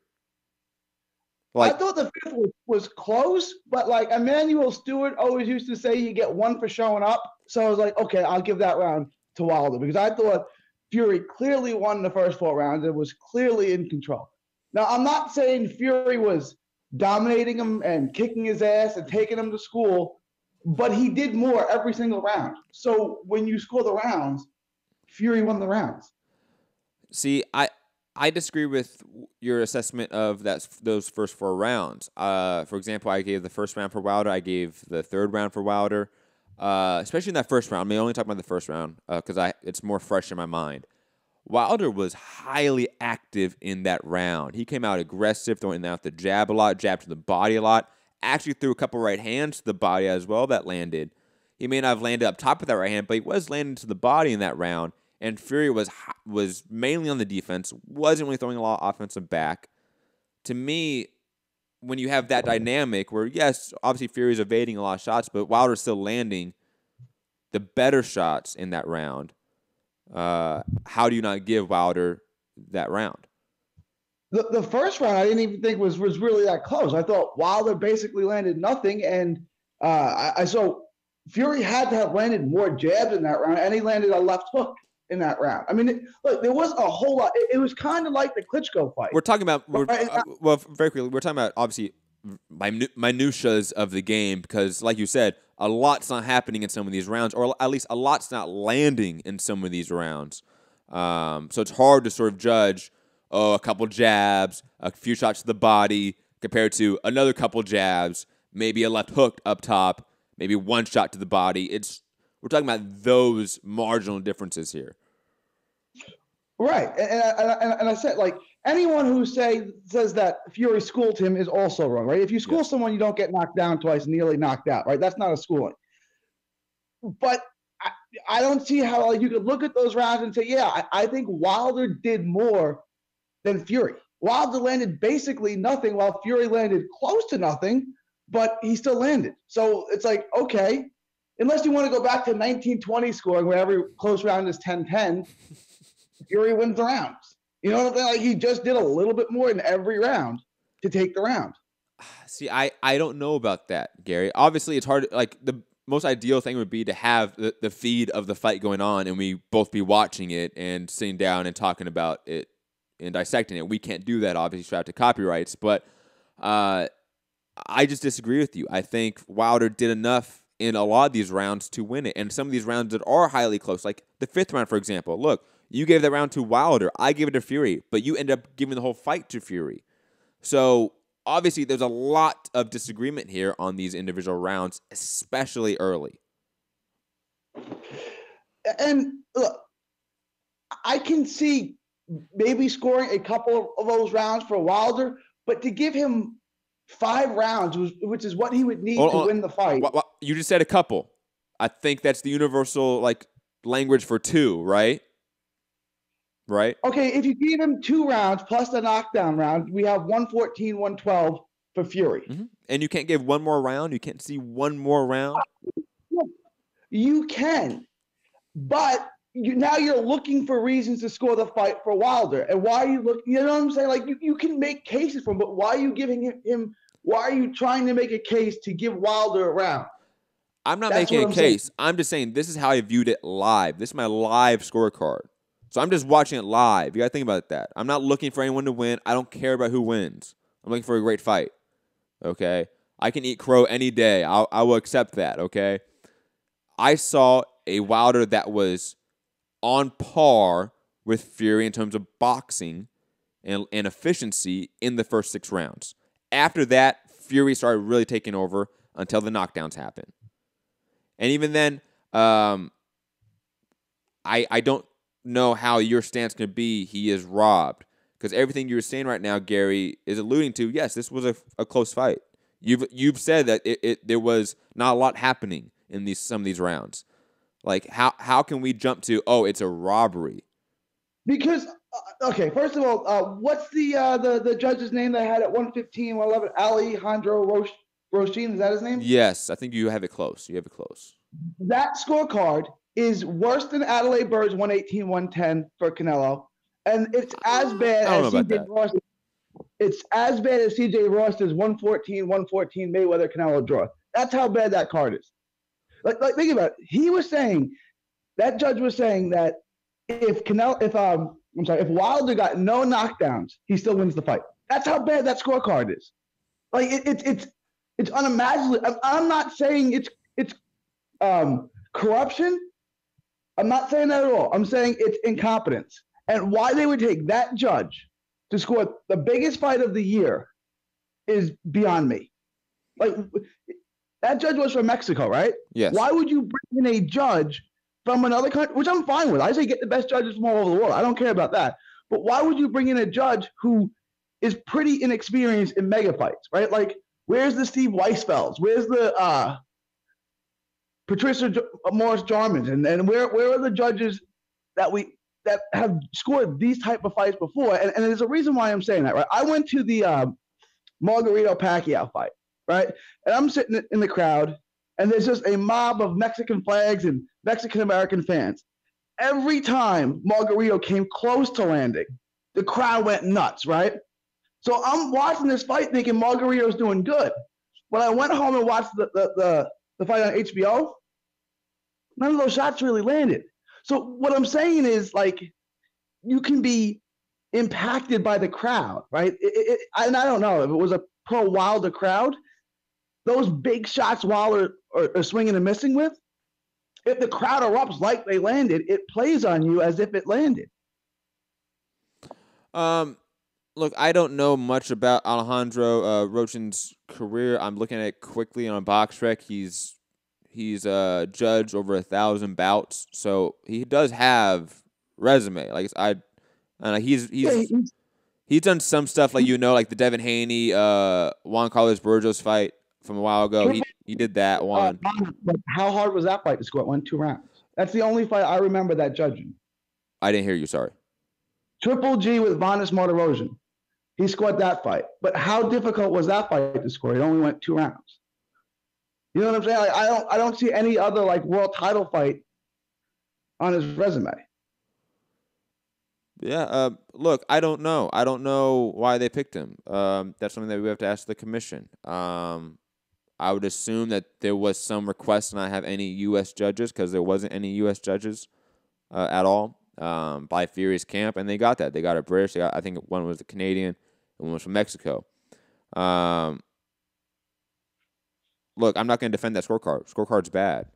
Speaker 16: I thought the 5th was close, but like Emmanuel Stewart always used to say you get 1 for showing up. So I was like, okay, I'll give that round to Wilder because I thought Fury clearly won the first 4 rounds and was clearly in control. Now, I'm not saying Fury was dominating him and kicking his ass and taking him to school, but he did more every single round. So when you score the rounds, Fury won the rounds.
Speaker 13: See, I disagree with your assessment of those first 4 rounds. For example, I gave the first round for Wilder. I gave the 3rd round for Wilder. Especially in that first round. I mean, only talk about the first round because it's more fresh in my mind. Wilder was highly active in that round. He came out aggressive, throwing out the jab a lot, jab to the body a lot. Actually threw a couple right hands to the body as well that landed. He may not have landed up top of that right hand, but he was landing to the body in that round. And Fury was mainly on the defense, wasn't really throwing a lot of offensive back. To me, when you have that dynamic where, yes, obviously Fury's evading a lot of shots, but Wilder's still landing the better shots in that round, how do you not give Wilder that round?
Speaker 16: The first round I didn't even think was really that close. I thought Wilder basically landed nothing, and I saw Fury had to have landed more jabs in that round, and he landed a left hook in that round. I mean, look, there was a whole lot. It was kind of like the Klitschko fight.
Speaker 13: We're talking about, well, very quickly, we're talking about, obviously, minutiae of the game because, like you said, a lot's not happening in some of these rounds, or at least a lot's not landing in some of these rounds. So it's hard to sort of judge, a couple jabs, a few shots to the body, compared to another couple jabs, maybe a left hook up top, maybe 1 shot to the body. We're talking about those marginal differences here.
Speaker 16: Right. And I said, like, anyone who says that Fury schooled him is also wrong, right? If you school someone, you don't get knocked down twice, nearly knocked out, right? That's not a schooling. But I don't see how you could look at those rounds and say, yeah, I think Wilder did more than Fury. Wilder landed basically nothing while Fury landed close to nothing, but he still landed. So it's like, okay, unless you want to go back to 1920 scoring where every close round is 10-10, Fury wins the rounds. You know what I'm saying? Like, he just did a little bit more in every round to take the round.
Speaker 13: See, I don't know about that, Gary. Obviously, it's hard. Like, the most ideal thing would be to have the feed of the fight going on and we both be watching it and sitting down and talking about it and dissecting it. We can't do that, obviously, strapped to copyrights. But I just disagree with you. I think Wilder did enough in a lot of these rounds to win it. And some of these rounds that are highly close, like the 5th round, for example. Look, you gave that round to Wilder. I gave it to Fury. But you end up giving the whole fight to Fury. So, obviously, there's a lot of disagreement here on these individual rounds, especially early.
Speaker 16: And look, I can see maybe scoring a couple of those rounds for Wilder, but to give him 5 rounds, which is what he would need to win the fight.
Speaker 13: You just said a couple. I think that's the universal language for 2, right? Right.
Speaker 16: Okay, if you gave him 2 rounds plus the knockdown round, we have 114, 112 for Fury.
Speaker 13: Mm-hmm. And you can't give one more round? You can't see one more round?
Speaker 16: You can. But now you're looking for reasons to score the fight for Wilder. And why are you looking? You know what I'm saying? Like, you can make cases for him, but why are you giving him why are you trying to make a case to give Wilder a round?
Speaker 13: I'm not making a case. I'm just saying this is how I viewed it live. This is my live scorecard. So I'm just watching it live. You got to think about that. I'm not looking for anyone to win. I don't care about who wins. I'm looking for a great fight. Okay? I can eat crow any day. I will accept that, okay? I saw a Wilder that was on par with Fury in terms of boxing and efficiency in the first 6 rounds. After that, Fury started really taking over until the knockdowns happened. And even then, I don't know how your stance can be he is robbed. Because everything you're saying right now, Gary, is alluding to, yes, this was a close fight. You've said that there was not a lot happening in some of these rounds. Like, how can we jump to, oh, it's a robbery?
Speaker 16: Because, okay, first of all, what's the judge's name that had at 115, 111? Alejandro Roshin, is that his name?
Speaker 13: Yes, I think you have it close.
Speaker 16: That scorecard is worse than Adelaide Bird's 118, 110 for Canelo. And it's as bad as CJ Ross. It's as bad as CJ Ross's 114 Mayweather Canelo draw. That's how bad that card is. Like think about it. He was saying, that judge was saying that if Wilder got no knockdowns, he still wins the fight. That's how bad that scorecard is. Like it's unimaginable. I'm not saying it's corruption. I'm not saying that at all. I'm saying it's incompetence. And why they would take that judge to score the biggest fight of the year is beyond me. Like, that judge was from Mexico, right?
Speaker 13: Yes.
Speaker 16: Why would you bring in a judge from another country, which I'm fine with? I say get the best judges from all over the world. I don't care about that. But why would you bring in a judge who is pretty inexperienced in mega fights, right? Like, where's the Steve Weisfelds? Where's the Patricia Morris-Jarmans? And where are the judges that have scored these type of fights before? And there's a reason why I'm saying that, right? I went to the Margarito-Pacquiao fight, right? And I'm sitting in the crowd, and there's just a mob of Mexican flags and Mexican-American fans. Every time Margarito came close to landing, the crowd went nuts, right? So I'm watching this fight thinking Margarito's doing good. When I went home and watched the fight on HBO, none of those shots really landed. So what I'm saying is, like, you can be impacted by the crowd, right? And I don't know if it was a pro-Wilder crowd, those big shots Wilder are swinging and missing with, if the crowd erupts like they landed, it plays on you as if it landed.
Speaker 13: Look, I don't know much about Alejandro Rochin's career. I'm looking at it quickly on BoxRec. He's judged over 1,000 bouts, so he does have resume. Like he's done some stuff, like like the Devin Haney, Juan Carlos Burgos fight from a while ago. He did that one.
Speaker 16: But how hard was that fight to score? It went 2 rounds. That's the only fight I remember that judging.
Speaker 13: I didn't hear you. Sorry.
Speaker 16: Triple G with Vanes Martirosyan. He scored that fight. But how difficult was that fight to score? It only went 2 rounds. You know what I'm saying? Like, I don't see any other world title fight on his resume.
Speaker 13: Yeah. Look, I don't know. I don't know why they picked him. That's something that we have to ask the commission. I would assume that there was some request to not have any U.S. judges because there wasn't any U.S. judges at all by Fury's camp, and they got that. They got a British. I think one was a Canadian and one was from Mexico. Look, I'm not going to defend that scorecard. Scorecard's bad.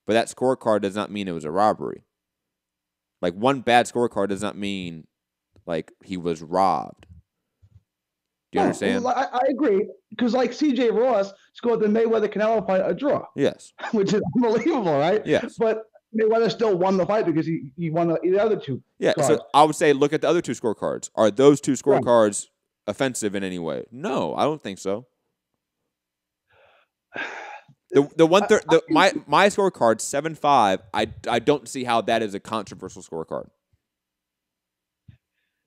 Speaker 13: But that scorecard does not mean it was a robbery. Like, one bad scorecard does not mean, he was robbed. Do you understand?
Speaker 16: I agree. Because, C.J. Ross scored the Mayweather-Canelo fight a draw.
Speaker 13: Yes.
Speaker 16: Which is unbelievable, right?
Speaker 13: Yes.
Speaker 16: But Mayweather still won the fight because he won the other 2
Speaker 13: Yeah,
Speaker 16: cards.
Speaker 13: So I would say look at the other 2 scorecards. Are those 2 scorecards offensive in any way? No, I don't think so. My scorecard 7-5. I don't see how that is a controversial scorecard.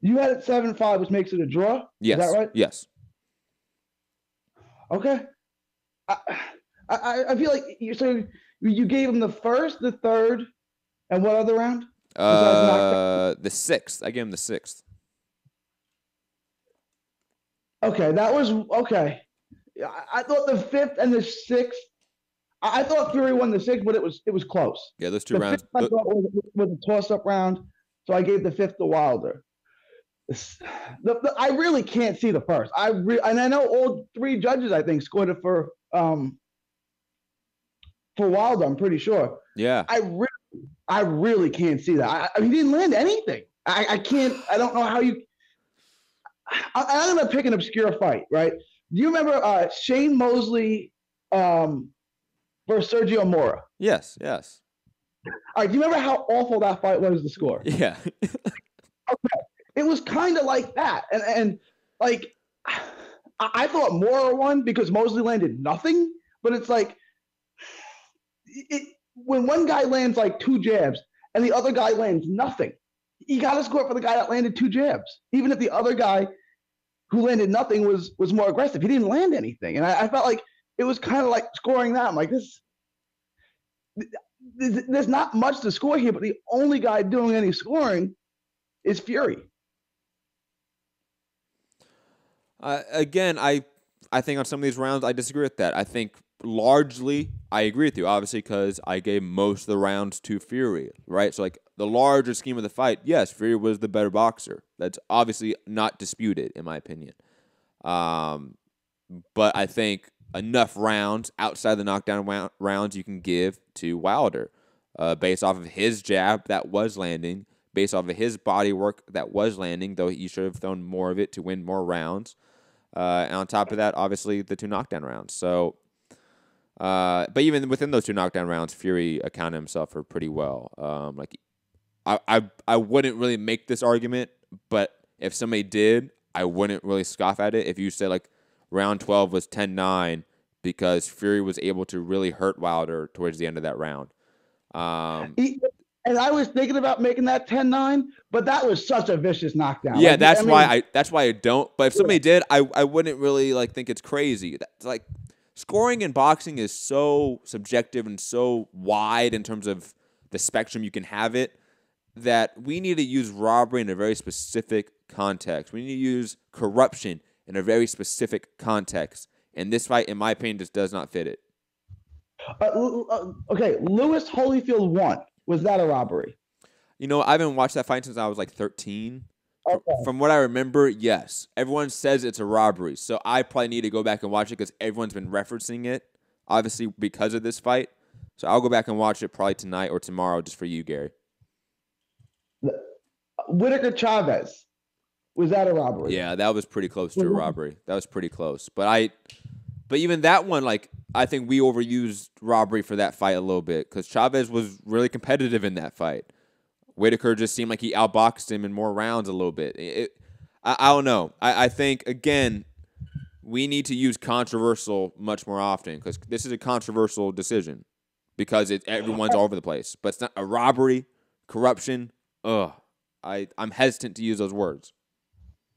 Speaker 16: You had it 7-5, which makes it a draw.
Speaker 13: Yes.
Speaker 16: Is that right?
Speaker 13: Yes.
Speaker 16: Okay. I feel like you gave him the first, the third, and what other round?
Speaker 13: The 6th. I gave him the 6th.
Speaker 16: Okay, that was okay. I thought the 5th and the 6th. I thought Fury won the 6th, but it was close.
Speaker 13: Yeah, those 2 rounds.
Speaker 16: 5th I thought was a toss-up round, so I gave the 5th to Wilder. I really can't see the first. And I know all 3 judges, I think, scored it for Wilder. I'm pretty sure.
Speaker 13: Yeah.
Speaker 16: I really I really can't see that. He didn't land anything. I can't. I don't know how you. I'm going to pick an obscure fight, right? Do you remember Shane Mosley versus Sergio Mora?
Speaker 13: Yes, yes.
Speaker 16: All right. Do you remember how awful that fight was to score?
Speaker 13: Yeah.
Speaker 16: Okay. It was kind of like that, and like I thought Mora won because Mosley landed nothing, but it's like when one guy lands like 2 jabs and the other guy lands nothing, you got to score for the guy that landed 2 jabs, even if the other guy who landed nothing was more aggressive. He didn't land anything, and I felt like it was kind of like scoring that. I'm like, there's not much to score here, but the only guy doing any scoring is Fury.
Speaker 13: Again, I think on some of these rounds, I disagree with that. I think largely, I agree with you, obviously, because I gave most of the rounds to Fury, right? So, like, the larger scheme of the fight, yes, Fury was the better boxer. That's obviously not disputed, in my opinion. But I think enough rounds outside the knockdown rounds you can give to Wilder based off of his jab that was landing, based off of his body work that was landing, though he should have thrown more of it to win more rounds. And on top of that, obviously, the 2 knockdown rounds. So, but even within those 2 knockdown rounds, Fury accounted himself for pretty well. Like, I wouldn't really make this argument, but if somebody did, I wouldn't really scoff at it. If you say, like, round 12 was 10-9 because Fury was able to really hurt Wilder towards the end of that round.
Speaker 16: And I was thinking about making that 10-9, but that was such a vicious knockdown.
Speaker 13: Yeah,
Speaker 16: like,
Speaker 13: that's why I don't. But if somebody did, I wouldn't really like think it's crazy. That's like scoring in boxing is so subjective and so wide in terms of the spectrum you can have it that we need to use robbery in a very specific context. We need to use corruption in a very specific context. And this fight, in my opinion, just does not fit it.
Speaker 16: Okay, Lewis Holyfield won. Was that a robbery?
Speaker 13: You know, I haven't watched that fight since I was like 13.
Speaker 16: Okay.
Speaker 13: From what I remember, yes. Everyone says it's a robbery. So I probably need to go back and watch it because everyone's been referencing it, obviously because of this fight. So I'll go back and watch it probably tonight or tomorrow just for you, Gary.
Speaker 16: Whitaker Chavez. Was that a robbery?
Speaker 13: Yeah, that was pretty close to a robbery. That was pretty close. But even that one, like, I think we overused robbery for that fight a little bit because Chavez was really competitive in that fight. Whitaker just seemed like he outboxed him in more rounds a little bit. I don't know. I think, again, we need to use controversial much more often because this is a controversial decision because everyone's all over the place. But it's not a robbery, corruption. I'm hesitant to use those words.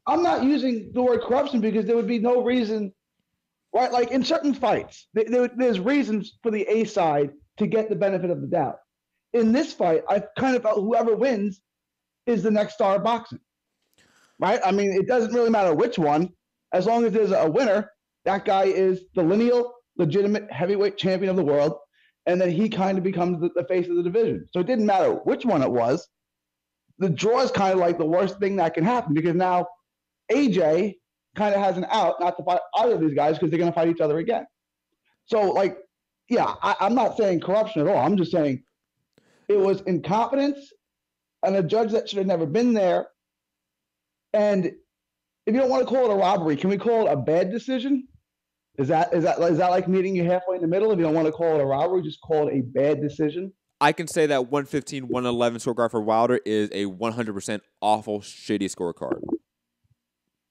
Speaker 16: I'm not using the word corruption because there would be no reason, right? Like in certain fights, there's reasons for the A side to get the benefit of the doubt. In this fight, I kind of felt whoever wins is the next star of boxing, right? I mean, it doesn't really matter which one. As long as there's a winner, that guy is the lineal, legitimate heavyweight champion of the world, and then he kind of becomes the face of the division. So it didn't matter which one it was. The draw is kind of like the worst thing that can happen because now AJ kind of has an out not to fight either of these guys because they're going to fight each other again. So, like, yeah, I'm not saying corruption at all. I'm just saying it was incompetence and a judge that should have never been there. And if you don't want to call it a robbery, can we call it a bad decision? Is that like meeting you halfway in the middle? If you don't want to call it a robbery, just call it a bad decision.
Speaker 13: I can say that 115-111 scorecard for Wilder is a 100% awful, shitty scorecard.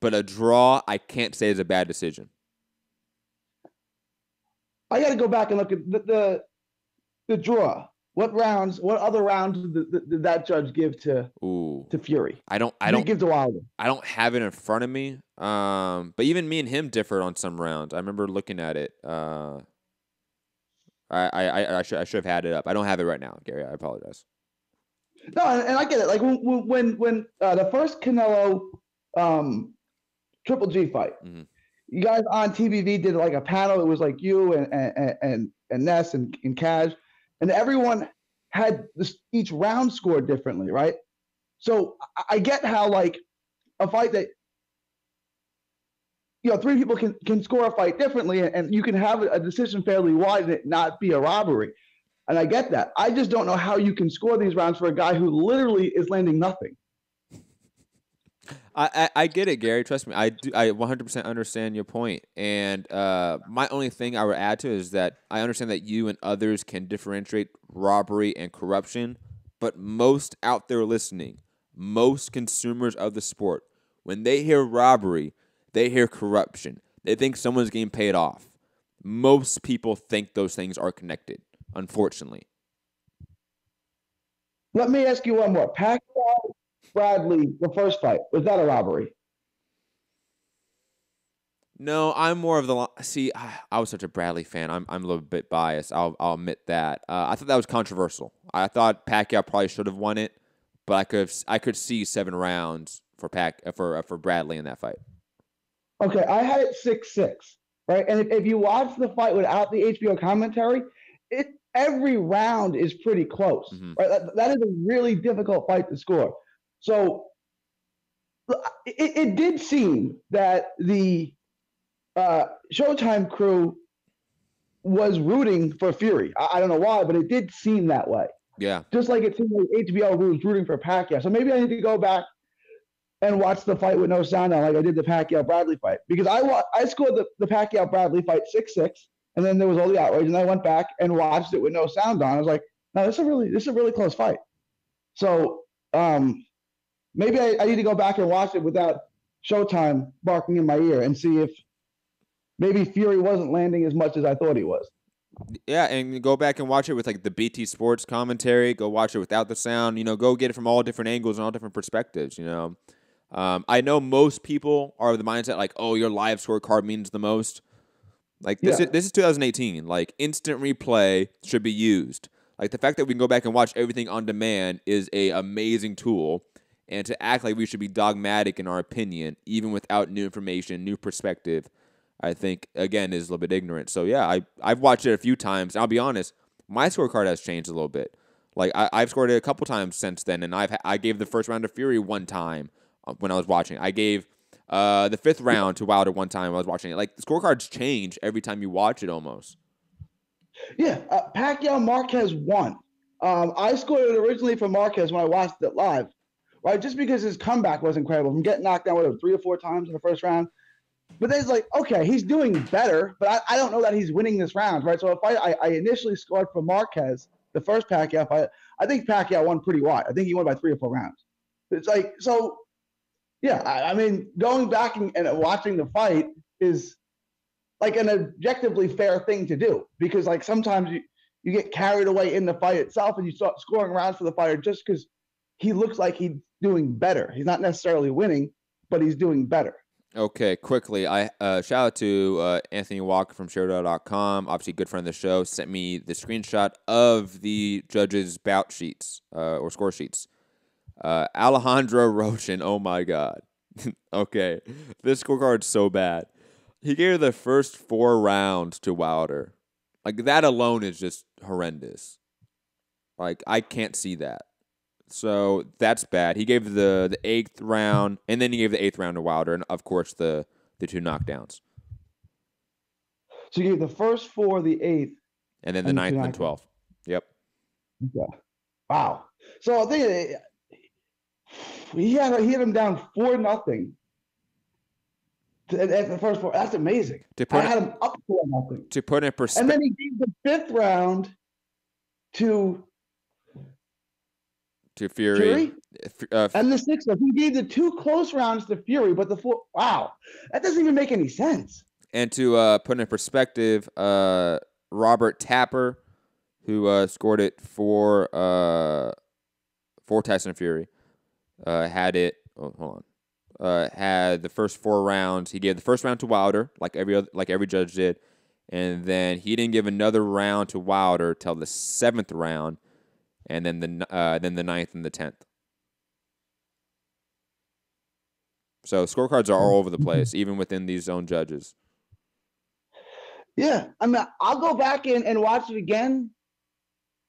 Speaker 13: But a draw, I can't say is a bad decision.
Speaker 16: I got to go back and look at the draw. What other rounds did that judge give to Fury?
Speaker 13: I don't
Speaker 16: give to Wilder.
Speaker 13: I don't have it in front of me. But even me and him differed on some rounds. I remember looking at it. I should have had it up. I don't have it right now, Gary. I apologize.
Speaker 16: No, and I get it. Like when the first Canelo Triple G fight, you guys on TVV did like a panel. It was like you and Ness and Kaj, and everyone had each round scored differently, right? So I get how like a fight that three people can score a fight differently, and you can have a decision fairly wide and it not be a robbery. And I get that. I just don't know how you can score these rounds for a guy who literally is landing nothing.
Speaker 13: I get it, Gary. Trust me. I 100% understand your point. And my only thing I would add to it is that I understand that you and others can differentiate robbery and corruption, but most out there listening, most consumers of the sport, when they hear robbery, they hear corruption. They think someone's getting paid off. Most people think those things are connected, unfortunately.
Speaker 16: Let me ask you one more. Pacquiao Bradley, the first fight, was that a robbery?
Speaker 13: No, I'm more of the see. I was such a Bradley fan. I'm a little bit biased. I'll admit that. I thought that was controversial. I thought Pacquiao probably should have won it, but I could see 7 rounds for Bradley in that fight. Okay,
Speaker 16: I had it 6-6, right? And if you watch the fight without the HBO commentary, every round is pretty close, right? That is a really difficult fight to score. So it did seem that the Showtime crew was rooting for Fury. I don't know why, but it did seem that way.
Speaker 13: Yeah.
Speaker 16: Just like it seemed like HBO was rooting for Pacquiao. So maybe I need to go back and watch the fight with no sound on like I did the Pacquiao-Bradley fight. Because I scored the Pacquiao-Bradley fight 6-6, and then there was all the outrage, and I went back and watched it with no sound on. I was like, no, this is a really close fight. So maybe I need to go back and watch it without Showtime barking in my ear and see if maybe Fury wasn't landing as much as I thought he was.
Speaker 13: Yeah, and go back and watch it with like the BT Sports commentary. Go watch it without the sound. Go get it from all different angles and all different perspectives. I know most people are of the mindset like, oh, your live scorecard means the most. Like this is 2018. Like instant replay should be used. Like the fact that we can go back and watch everything on demand is a amazing tool. And to act like we should be dogmatic in our opinion, even without new information, new perspective, I think, again, is a little bit ignorant. So, yeah, I've watched it a few times. I'll be honest, my scorecard has changed a little bit. Like, I've scored it a couple times since then, and I gave the first round to Fury one time when I was watching. I gave the 5th round to Wilder one time when I was watching it. Like, the scorecards change every time you watch it almost.
Speaker 16: Yeah, Pacquiao Marquez won. I scored it originally for Marquez when I watched it live, right? Just because his comeback was incredible. From getting knocked down, 3 or 4 times in the first round. But then it's like, okay, he's doing better, but I don't know that he's winning this round, right? So if I initially scored for Marquez, the first Pacquiao fight, I think Pacquiao won pretty wide. I think he won by 3 or 4 rounds. It's like, so, yeah, I mean, going back and watching the fight is like an objectively fair thing to do because, like, sometimes you get carried away in the fight itself and you start scoring rounds for the fighter just because he looks like he's doing better. He's not necessarily winning, but he's doing better.
Speaker 13: Okay, quickly, I shout out to Anthony Walker from Showdown.com, obviously a good friend of the show, sent me the screenshot of the judges' bout sheets or score sheets. Alejandro Rochin, oh my God. Okay, this scorecard's so bad. He gave the first 4 rounds to Wilder. Like, that alone is just horrendous. Like, I can't see that. So that's bad. He gave the 8th round, and then he gave the 8th round to Wilder, and of course the 2 knockdowns.
Speaker 16: So you gave the first 4, the 8th,
Speaker 13: and then the 9th and the 12th. Yep.
Speaker 16: Yeah. Wow. So I think he had him down 4-0 at the first 4. That's amazing. I had him up 4-0.
Speaker 13: To put in perspective,
Speaker 16: and then he gave the 5th round to
Speaker 13: Fury.
Speaker 16: And the 6th, he gave the 2 close rounds to Fury, but the 4, wow, that doesn't even make any sense.
Speaker 13: And to put in perspective, Robert Tapper, who scored it for Tyson Fury, had it. Oh, hold on. Had the first 4 rounds. He gave the first round to Wilder, like every judge did, and then he didn't give another round to Wilder till the 7th round. And then the 9th and the 10th. So scorecards are all over the place, even within these zone judges.
Speaker 16: Yeah, I mean, I'll go back and watch it again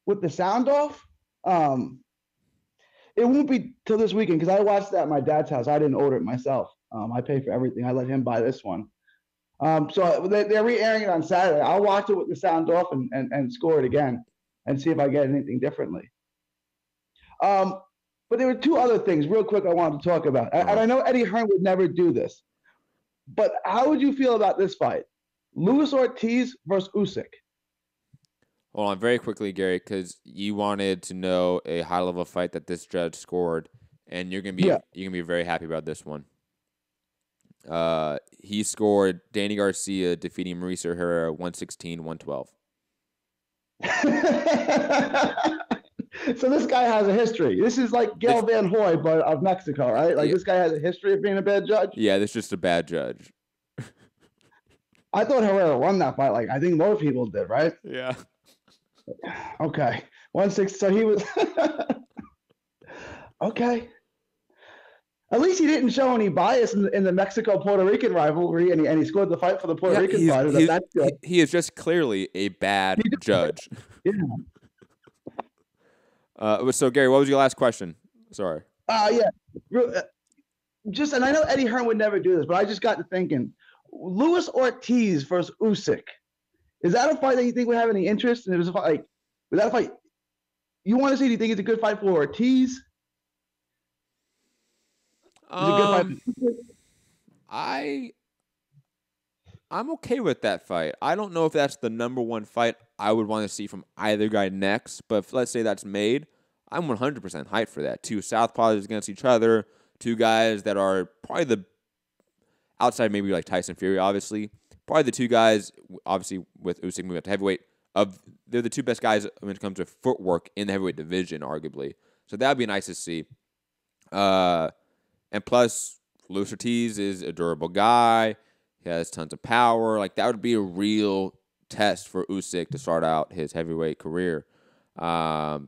Speaker 16: with the sound off. It won't be till this weekend because I watched that at my dad's house. I didn't order it myself. I pay for everything. I let him buy this one. So they're re-airing it on Saturday. I'll watch it with the sound off and score it again. and see if I get anything differently. But there were two other things real quick I wanted to talk about. And I know Eddie Hearn would never do this, but how would you feel about this fight? Luis Ortiz versus Usyk.
Speaker 13: Hold on very quickly, Gary, because you wanted to know a high-level fight that this judge scored, and you're gonna be very happy about this one. He scored Danny Garcia defeating Mauricio Herrera 116-112.
Speaker 16: So this guy has a history. This is like Gail Van Hoy, but of Mexico, right? Like this guy has a history of being a bad judge.
Speaker 13: Yeah, this is just a bad judge.
Speaker 16: I thought Herrera won that fight. Like I think more people did, right?
Speaker 13: Yeah.
Speaker 16: Okay. 1-6. So he was okay. At least he didn't show any bias in the Mexico-Puerto Rican rivalry, and he scored the fight for the Puerto Rican fighter. That's good.
Speaker 13: He is just clearly a bad judge.
Speaker 16: Yeah.
Speaker 13: So, Gary, what was your last question? Sorry.
Speaker 16: Yeah. And I know Eddie Hearn would never do this, but I just got to thinking, Luis Ortiz versus Usyk. Is that a fight that you think would have any interest? And it was a fight. Was that a fight you want to see? Do you think it's a good fight for Ortiz?
Speaker 13: I'm okay with that fight. I don't know if that's the number one fight I would want to see from either guy next, but if, let's say that's made, I'm 100% hyped for that. Two southpaws against each other, two guys that are probably the outside, maybe like Tyson Fury, obviously. Probably the two guys, obviously with Usyk moving up to heavyweight, they're the two best guys when it comes to footwork in the heavyweight division, arguably. So that would be nice to see. And plus, Luis Ortiz is a durable guy. He has tons of power. Like, that would be a real test for Usyk to start out his heavyweight career. I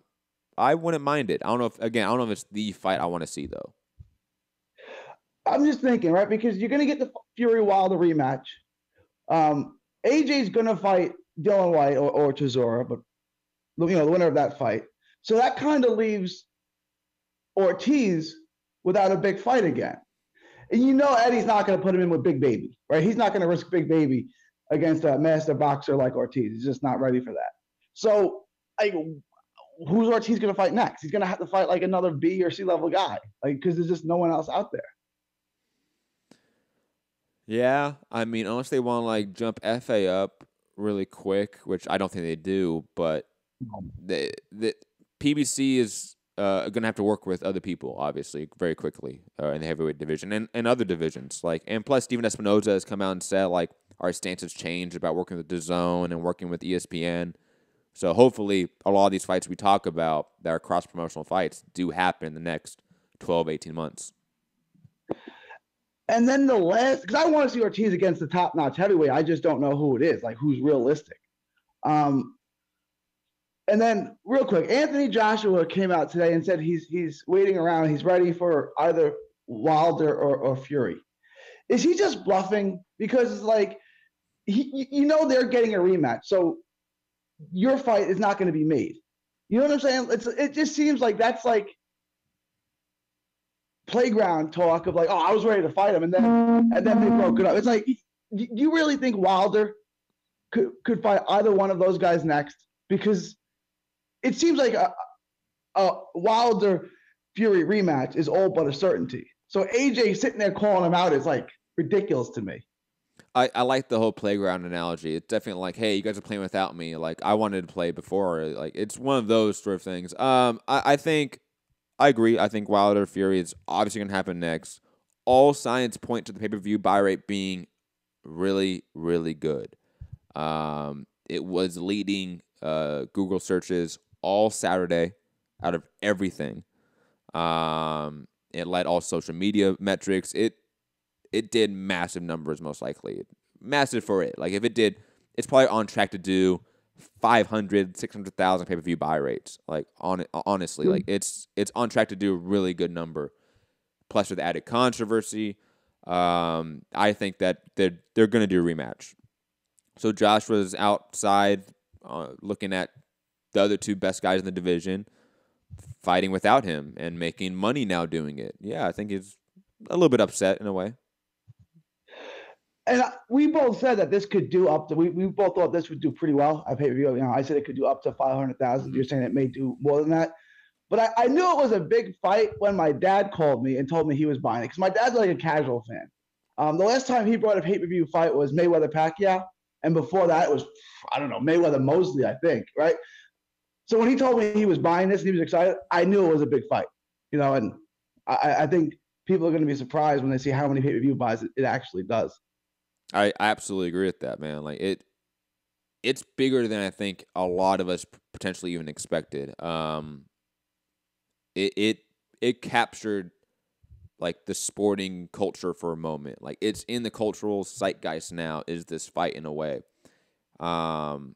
Speaker 13: wouldn't mind it. I don't know if it's the fight I want to see, though.
Speaker 16: I'm just thinking, right? Because you're going to get the Fury Wilder rematch. AJ's going to fight Dylan White or Chisora, but the winner of that fight. So that kind of leaves Ortiz without a big fight again. And Eddie's not going to put him in with Big Baby, right? He's not going to risk Big Baby against a master boxer like Ortiz. He's just not ready for that. So, who's Ortiz going to fight next? He's going to have to fight like another B or C level guy, because there's just no one else out there.
Speaker 13: Yeah, I mean, unless they want to jump FA up really quick, which I don't think they do, but the PBC is going to have to work with other people, obviously, very quickly in the heavyweight division and other divisions. And plus, Steven Espinoza has come out and said our stance has changed about working with DAZN and working with ESPN. So hopefully, a lot of these fights we talk about that are cross promotional fights do happen in the next 12, 18 months.
Speaker 16: And then because I want to see Ortiz against the top-notch heavyweight. I just don't know who it is, who's realistic. And then, real quick, Anthony Joshua came out today and said he's waiting around. He's ready for either Wilder or Fury. Is he just bluffing? Because it's they're getting a rematch, so your fight is not going to be made. You know what I'm saying? It just seems like that's playground talk of I was ready to fight him, and then they broke it up. It's do you really think Wilder could fight either one of those guys next? Because it seems like a Wilder Fury rematch is all but a certainty. So AJ sitting there calling him out is ridiculous to me.
Speaker 13: I like the whole playground analogy. It's definitely hey, you guys are playing without me. I wanted to play before. It's one of those sort of things. I agree. I think Wilder Fury is obviously going to happen next. All signs point to the pay-per-view buy rate being really, really good. It was leading Google searches all Saturday out of everything. It led all social media metrics. It did massive numbers, most likely. Massive for it. If it did, it's probably on track to do 500, 600,000 pay-per-view buy rates. Honestly, it's on track to do a really good number. Plus, with added controversy, I think that they're going to do a rematch. So Joshua's outside looking at the other two best guys in the division, fighting without him and making money now doing it. Yeah, I think he's a little bit upset in a way.
Speaker 16: And we both said that this could do up to. We both thought this would do pretty well. I pay-per-view. I said it could do up to 500,000. You're saying it may do more than that. But I knew it was a big fight when my dad called me and told me he was buying it, because my dad's like a casual fan. The last time he brought a pay-per-view fight was Mayweather-Pacquiao, and before that it was, I don't know, Mayweather-Mosley, I think, right? So when he told me he was buying this and he was excited, I knew it was a big fight, and I think people are going to be surprised when they see how many pay-per-view buys it actually does.
Speaker 13: I absolutely agree with that, man. Like it's bigger than I think a lot of us potentially even expected. It captured like the sporting culture for a moment. Like it's in the cultural zeitgeist now, is this fight in a way. Everyone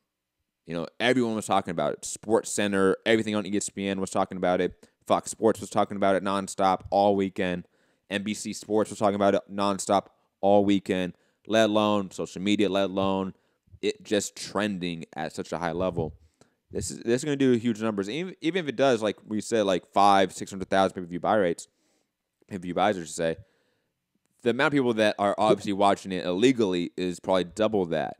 Speaker 13: was talking about it. Sports Center, everything on ESPN was talking about it. Fox Sports was talking about it nonstop all weekend. NBC Sports was talking about it nonstop all weekend, let alone social media, let alone it just trending at such a high level. This is going to do huge numbers. Even if it does, like we said, like 500,000-600,000 pay-per-view buys, I should say, the amount of people that are obviously watching it illegally is probably double that.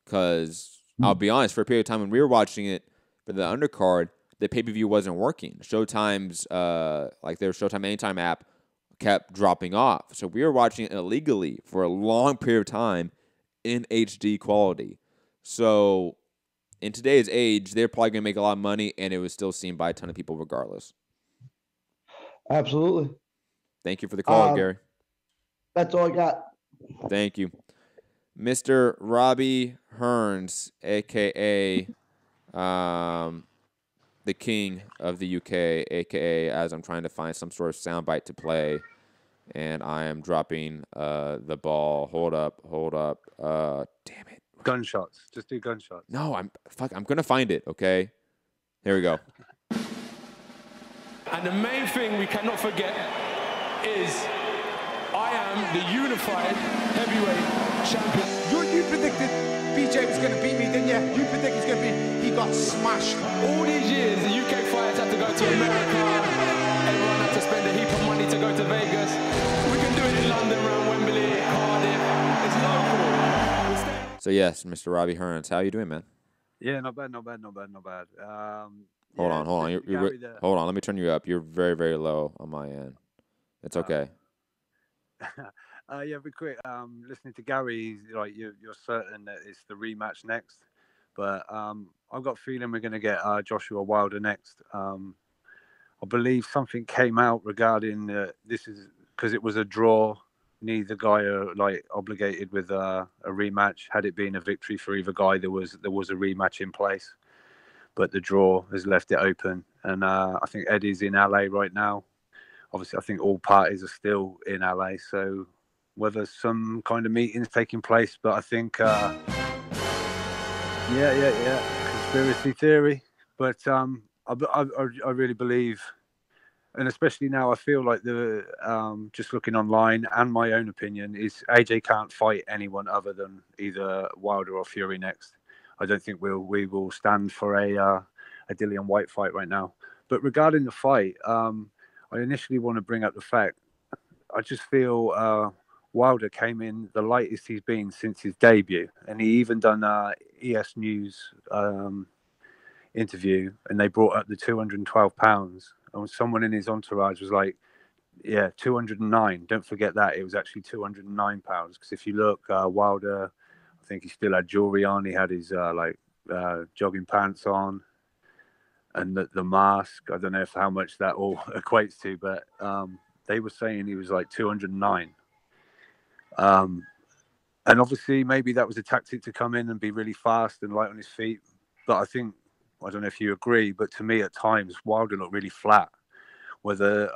Speaker 13: Because I'll be honest, for a period of time when we were watching it for the undercard, the pay-per-view wasn't working. Showtime's, like their Showtime Anytime app kept dropping off. So we were watching it illegally for a long period of time in HD quality. So in today's age, they're probably going to make a lot of money, and it was still seen by a ton of people regardless.
Speaker 16: Absolutely.
Speaker 13: Thank you for the call, Gary.
Speaker 16: That's all I got.
Speaker 13: Thank you. Mr. Robbie Hearns, a.k.a. The King of the UK, a.k.a. as I'm trying to find some sort of soundbite to play, and I am dropping the ball. Hold up. Damn it.
Speaker 17: Gunshots. Just do gunshots.
Speaker 13: No, I'm going to find it, okay? Here we go.
Speaker 18: And the main thing we cannot forget is I am the unified heavyweight champion.
Speaker 19: You predicted BJ was going to beat me, didn't you? You predicted he's going to beat. He got smashed.
Speaker 18: All these years, the UK fighters had to go to America. Everyone had to spend a heap of money to go to Vegas. We can do it in London, around Wembley, Cardiff. It's local.
Speaker 13: So yes, Mr. Robbie Hearns, how you doing, man?
Speaker 17: Yeah, not bad.
Speaker 13: Hold on. Hold on. Let me turn you up. You're very, very low on my end. It's okay.
Speaker 17: Yeah, be quick. Listening to Gary, like you're certain that it's the rematch next, but I've got a feeling we're going to get Joshua Wilder next. I believe something came out regarding this is because it was a draw. Neither guy are like obligated with a rematch. Had it been a victory for either guy, there was a rematch in place. But the draw has left it open. And I think Eddie's in LA right now. Obviously, I think all parties are still in LA. So whether some kind of meeting's taking place, but I think, conspiracy theory. But I really believe, and especially now, I feel like the just looking online and my own opinion is AJ can't fight anyone other than either Wilder or Fury next. I don't think we will stand for a Dillian White fight right now. But regarding the fight, I initially want to bring up the fact I just feel Wilder came in the lightest he's been since his debut, and he even done ES News interview, and they brought up the 212 pounds, and someone in his entourage was like, "Yeah, 209. Don't forget that it was actually 209 pounds." Because if you look, Wilder, I think he still had jewelry on. He had his jogging pants on, and the mask. I don't know how much that all equates to, but they were saying he was like 209. And obviously, maybe that was a tactic to come in and be really fast and light on his feet. But I think, I don't know if you agree, but to me at times, Wilder looked really flat. Whether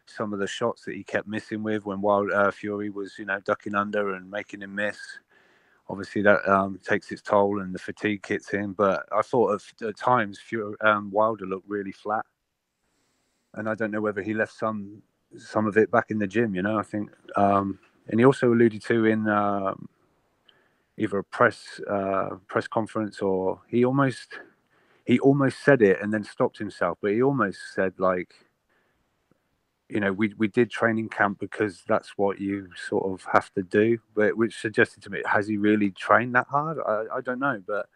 Speaker 17: some of the shots that he kept missing with when Fury was, ducking under and making him miss. Obviously, that takes its toll and the fatigue kicks in. But I thought at times Wilder looked really flat, and I don't know whether he left some of it back in the gym. I think, and he also alluded to in either a press conference or he almost said it and then stopped himself. But he almost said like, we did training camp because that's what you sort of have to do. But which suggested to me, has he really trained that hard? I don't know, but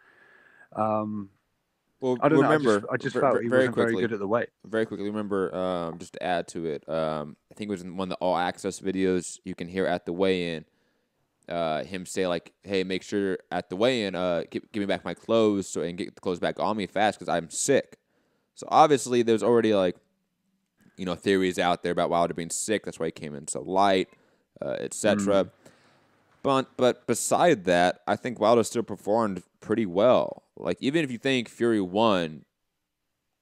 Speaker 13: well,
Speaker 17: I don't
Speaker 13: remember,
Speaker 17: know. I just felt he wasn't very good at the weight.
Speaker 13: Very quickly, remember, just to add to it, I think it was in one of the All Access videos you can hear at the weigh-in, him say like, "Hey, make sure at the weigh-in, give me back my clothes and get the clothes back on me fast because I'm sick." So obviously, there's already like, theories out there about Wilder being sick. That's why he came in so light, etc. But beside that, I think Wilder still performed pretty well. Like, even if you think Fury won,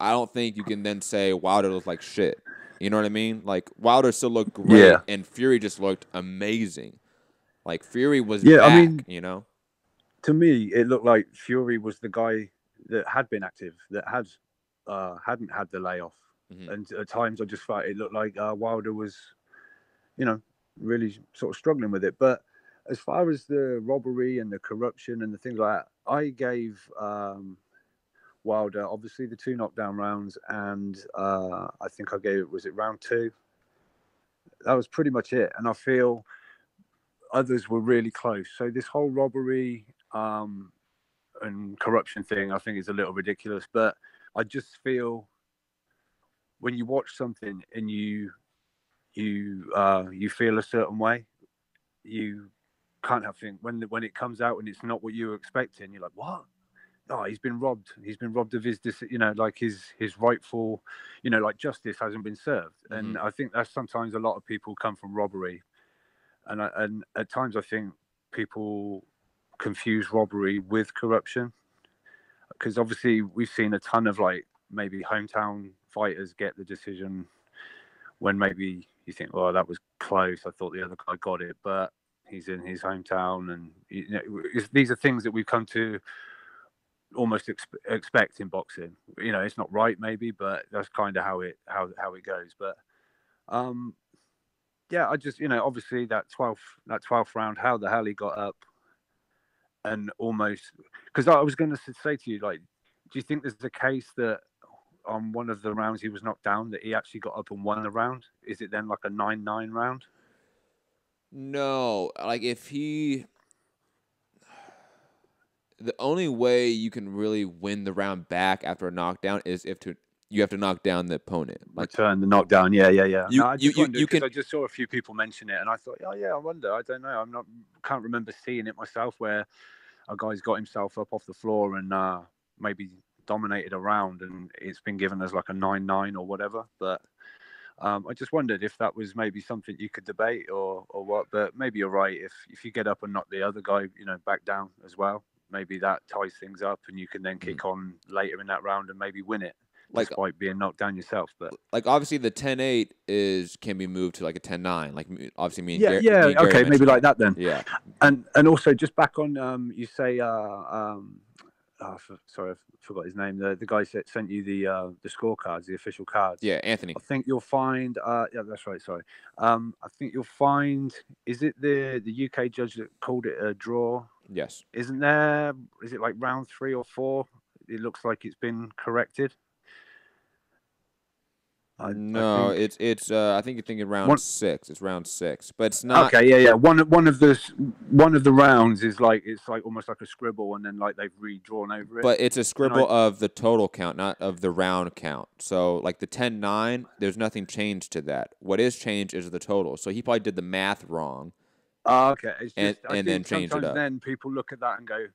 Speaker 13: I don't think you can then say Wilder looked like shit. You know what I mean? Like, Wilder still looked great, and Fury just looked amazing. Like, Fury was back,
Speaker 17: To me, it looked like Fury was the guy that had been active, that hadn't had the layoff.
Speaker 13: Mm-hmm.
Speaker 17: And at times I just felt it looked like Wilder was, really sort of struggling with it. But as far as the robbery and the corruption and the things like that, I gave Wilder obviously the 2 knockdown rounds, and I think I gave it round 2. That was pretty much it. And I feel others were really close. So this whole robbery and corruption thing, I think is a little ridiculous. But I just feel when you watch something and you feel a certain way, you can't help think when it comes out and it's not what you were expecting, you're like, what? Oh, he's been robbed. He's been robbed of his rightful, like justice hasn't been served. Mm-hmm. And I think that's sometimes a lot of people come from robbery, and at times I think people confuse robbery with corruption, because obviously we've seen a ton of like maybe hometown fighters get the decision when maybe you think, oh, that was close. I thought the other guy got it, but he's in his hometown, and these are things that we've come to almost expect in boxing. It's not right, maybe, but that's kind of how it goes. But I just obviously that 12th round, how the hell he got up, and almost, because I was going to say to you, like, do you think there's a case that on one of the rounds he was knocked down that he actually got up and won the round? Is it then like a 9-9 round?
Speaker 13: No, like the only way you can really win the round back after a knockdown is you have to knock down the opponent. Like,
Speaker 17: return the knockdown. Yeah. I just saw a few people mention it, and I thought, oh yeah, I wonder. I don't know. Can't remember seeing it myself where a guy's got himself up off the floor and maybe dominated a round, and it's been given as like a 9-9 or whatever. But I just wondered if that was maybe something you could debate or what. But maybe you're right. If you get up and knock the other guy, back down as well, maybe that ties things up, and you can then kick on later in that round and maybe win it, despite being knocked down yourself. But
Speaker 13: like obviously the 10-8 can be moved to like a 10-9. Like obviously me and
Speaker 17: Gary okay,
Speaker 13: mentioned
Speaker 17: maybe like that then.
Speaker 13: Yeah,
Speaker 17: and also just back on you say sorry, I forgot his name. The guy sent you the scorecards, the official cards.
Speaker 13: Yeah, Anthony.
Speaker 17: I think you'll find. Yeah, that's right. Sorry. I think you'll find. Is it the UK judge that called it a draw?
Speaker 13: Yes.
Speaker 17: Isn't there? Is it like round 3 or 4? It looks like it's been corrected.
Speaker 13: No, it's. I think you're thinking round 6. It's round 6, but it's not.
Speaker 17: Okay, yeah. One of the rounds is like it's like almost like a scribble, and then like they've redrawn over it.
Speaker 13: But it's a scribble of the total count, not of the round count. So like the 10-9, there's nothing changed to that. What is changed is the total. So he probably did the math wrong.
Speaker 17: Okay, it's just,
Speaker 13: and then change it up.
Speaker 17: Then people look at that and go,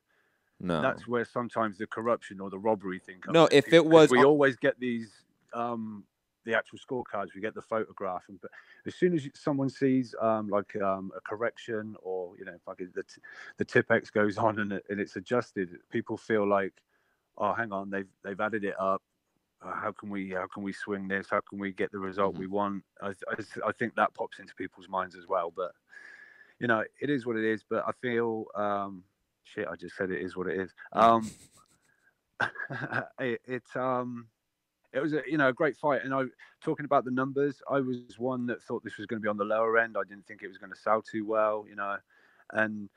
Speaker 13: no.
Speaker 17: That's where sometimes the corruption or the robbery thing comes.
Speaker 13: No, if it was,
Speaker 17: we always get these. The actual scorecards, we get the photograph, but as soon as someone sees a correction, or if the Tipex goes on and it's adjusted, people feel like, oh, hang on, they've added it up. How can we swing this? How can we get the result we want? I think that pops into people's minds as well. But it is what it is. But I feel shit. I just said it is what it is. It was a great fight, and talking about the numbers, I was one that thought this was going to be on the lower end. I didn't think it was going to sell too well, and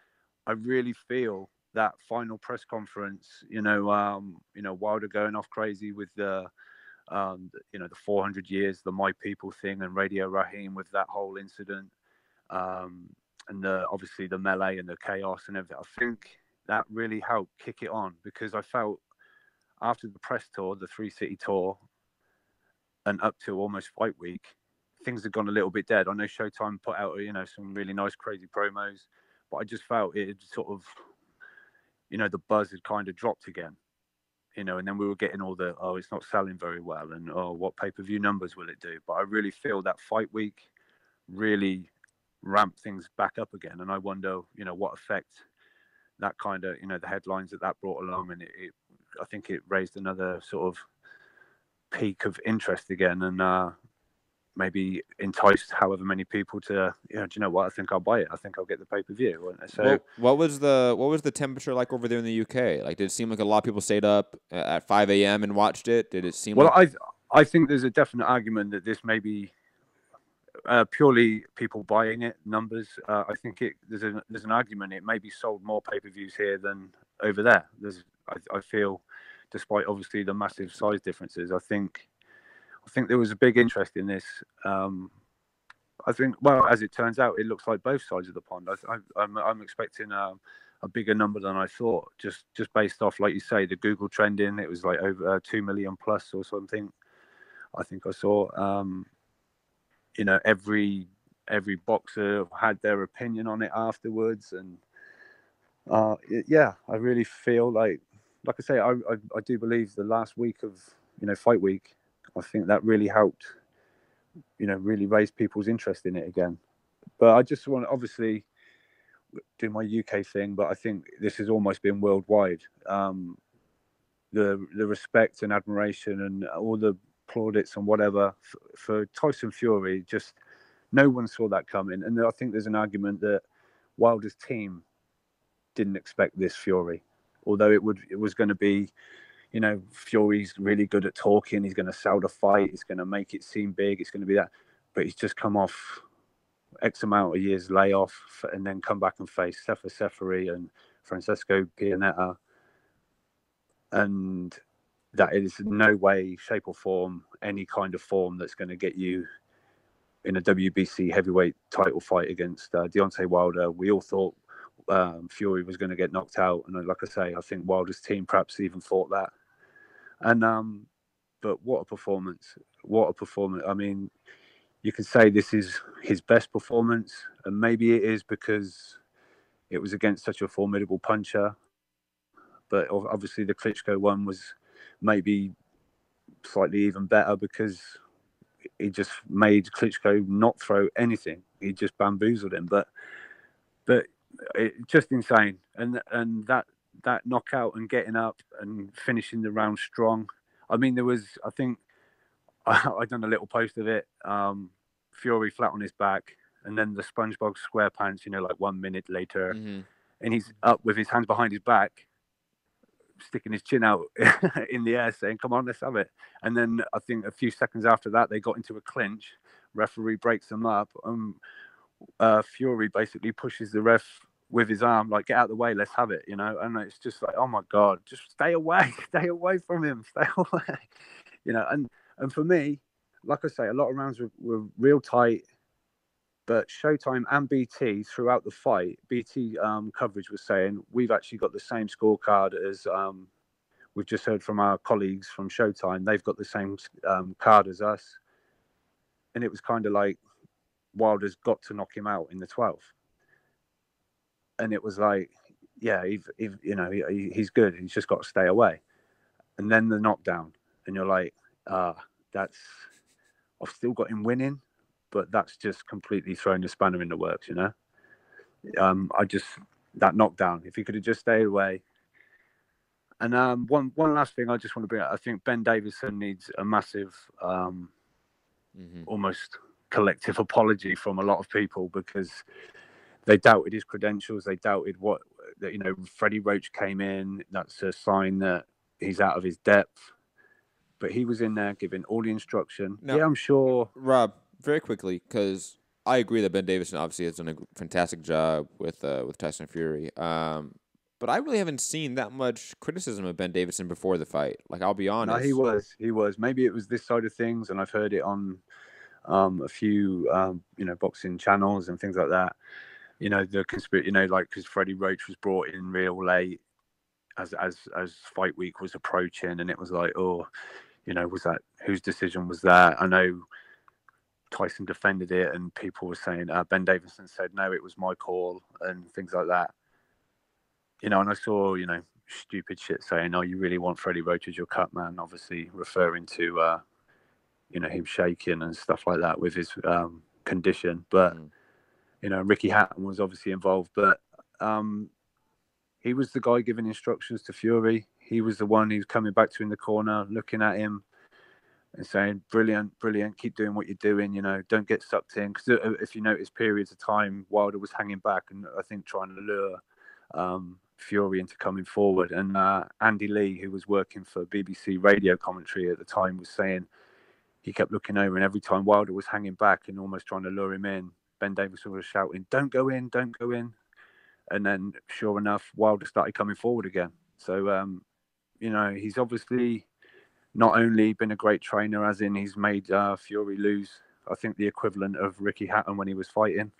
Speaker 17: I really feel that final press conference, Wilder going off crazy with the The 400 years, the My People thing, and Radio Raheem with that whole incident, and obviously the melee and the chaos and everything. I think that really helped kick it on, because I felt after the press tour, the 3-city tour, and up to almost fight week, things had gone a little bit dead. I know Showtime put out, some really nice, crazy promos, but I just felt it had sort of, the buzz had kind of dropped again, and then we were getting all the, it's not selling very well, and what pay-per-view numbers will it do? But I really feel that fight week really ramped things back up again, and I wonder, what effect that kind of, the headlines that brought along, and I think it raised another sort of peak of interest again, and maybe enticed however many people to, do you know what? I think I'll buy it. I think I'll get the pay-per-view. So,
Speaker 13: what was the temperature like over there in the UK? Like, did it seem like a lot of people stayed up at 5 a.m. and watched it? Did it seem?
Speaker 17: Well, I think there's a definite argument that this may be purely people buying it, numbers. I think there's an argument it may be sold more pay-per-views here than over there. I feel, despite obviously the massive size differences, I think there was a big interest in this. I think, well, as it turns out, it looks like both sides of the pond. I'm expecting a bigger number than I thought, just based off, like you say, the Google trending. It was like over 2 million plus or something. I think I saw. Every boxer had their opinion on it afterwards, and I really feel like I say, I do believe the last week of fight week, I think that really helped, really raise people's interest in it again. But I just want to obviously do my UK thing, but I think this has almost been worldwide. The respect and admiration and all the plaudits and whatever for Tyson Fury, just no one saw that coming. And I think there's an argument that Wilder's team didn't expect this Fury, although it was going to be, Fury's really good at talking. He's going to sell the fight. He's going to make it seem big. It's going to be that. But he's just come off X amount of years layoff and then come back and face Sefer Seferi and Francesco Pianetta. And that is no way, shape or form, any kind of form that's going to get you in a WBC heavyweight title fight against Deontay Wilder. We all thought Fury was going to get knocked out. And like I say, I think Wilder's team perhaps even thought that. And but what a performance. What a performance. I mean, you can say this is his best performance, and maybe it is because it was against such a formidable puncher. But obviously the Klitschko one was maybe slightly even better because he just made Klitschko not throw anything. He just bamboozled him. But just insane. And that knockout and getting up and finishing the round strong. I mean, I think I done a little post of it. Fury flat on his back, and then the SpongeBob SquarePants, like 1 minute later, and he's up with his hands behind his back, sticking his chin out in the air, saying, "Come on, let's have it." And then I think a few seconds after that, they got into a clinch. Referee breaks them up. Fury basically pushes the ref with his arm, like, "Get out of the way, let's have it," And it's just like, oh my God, just stay away from him, stay away, And for me, like I say, a lot of rounds were real tight, but Showtime and BT throughout the fight, BT coverage was saying, we've actually got the same scorecard as we've just heard from our colleagues from Showtime. They've got the same card as us. And it was kind of like Wilder's got to knock him out in the 12th. And it was like, yeah, he's good. He's just got to stay away. And then the knockdown. And you're like, I've still got him winning, but that's just completely thrown the spanner in the works, that knockdown, if he could have just stayed away. And one last thing I just want to bring up, I think Ben Davison needs a massive, almost collective apology from a lot of people, because they doubted his credentials. They doubted Freddie Roach came in. That's a sign that he's out of his depth. But he was in there giving all the instruction. Now, yeah, I'm sure.
Speaker 13: Rob, very quickly, because I agree that Ben Davison obviously has done a fantastic job with Tyson Fury. But but I really haven't seen that much criticism of Ben Davison before the fight. Like, I'll be honest.
Speaker 17: No, he was. Maybe it was this side of things, and I've heard it on a few, boxing channels and things like that. The conspiracy, like, because Freddie Roach was brought in real late as fight week was approaching, and it was like, was that, whose decision was that? I know Tyson defended it, and people were saying Ben Davison said no, it was my call, and things like that. And I saw stupid shit saying, oh, you really want Freddie Roach as your cut man, obviously referring to him shaking and stuff like that with his condition. But Ricky Hatton was obviously involved, but he was the guy giving instructions to Fury. He was the one who's coming back to in the corner, looking at him and saying, brilliant, keep doing what you're doing, don't get sucked in. Because if you notice, periods of time, Wilder was hanging back and I think trying to lure Fury into coming forward. And Andy Lee, who was working for BBC radio commentary at the time, was saying he kept looking over, and every time Wilder was hanging back and almost trying to lure him in, Ben Davison was shouting, don't go in. And then, sure enough, Wilder started coming forward again. So, he's obviously not only been a great trainer, as in he's made Fury lose, I think, the equivalent of Ricky Hatton when he was fighting,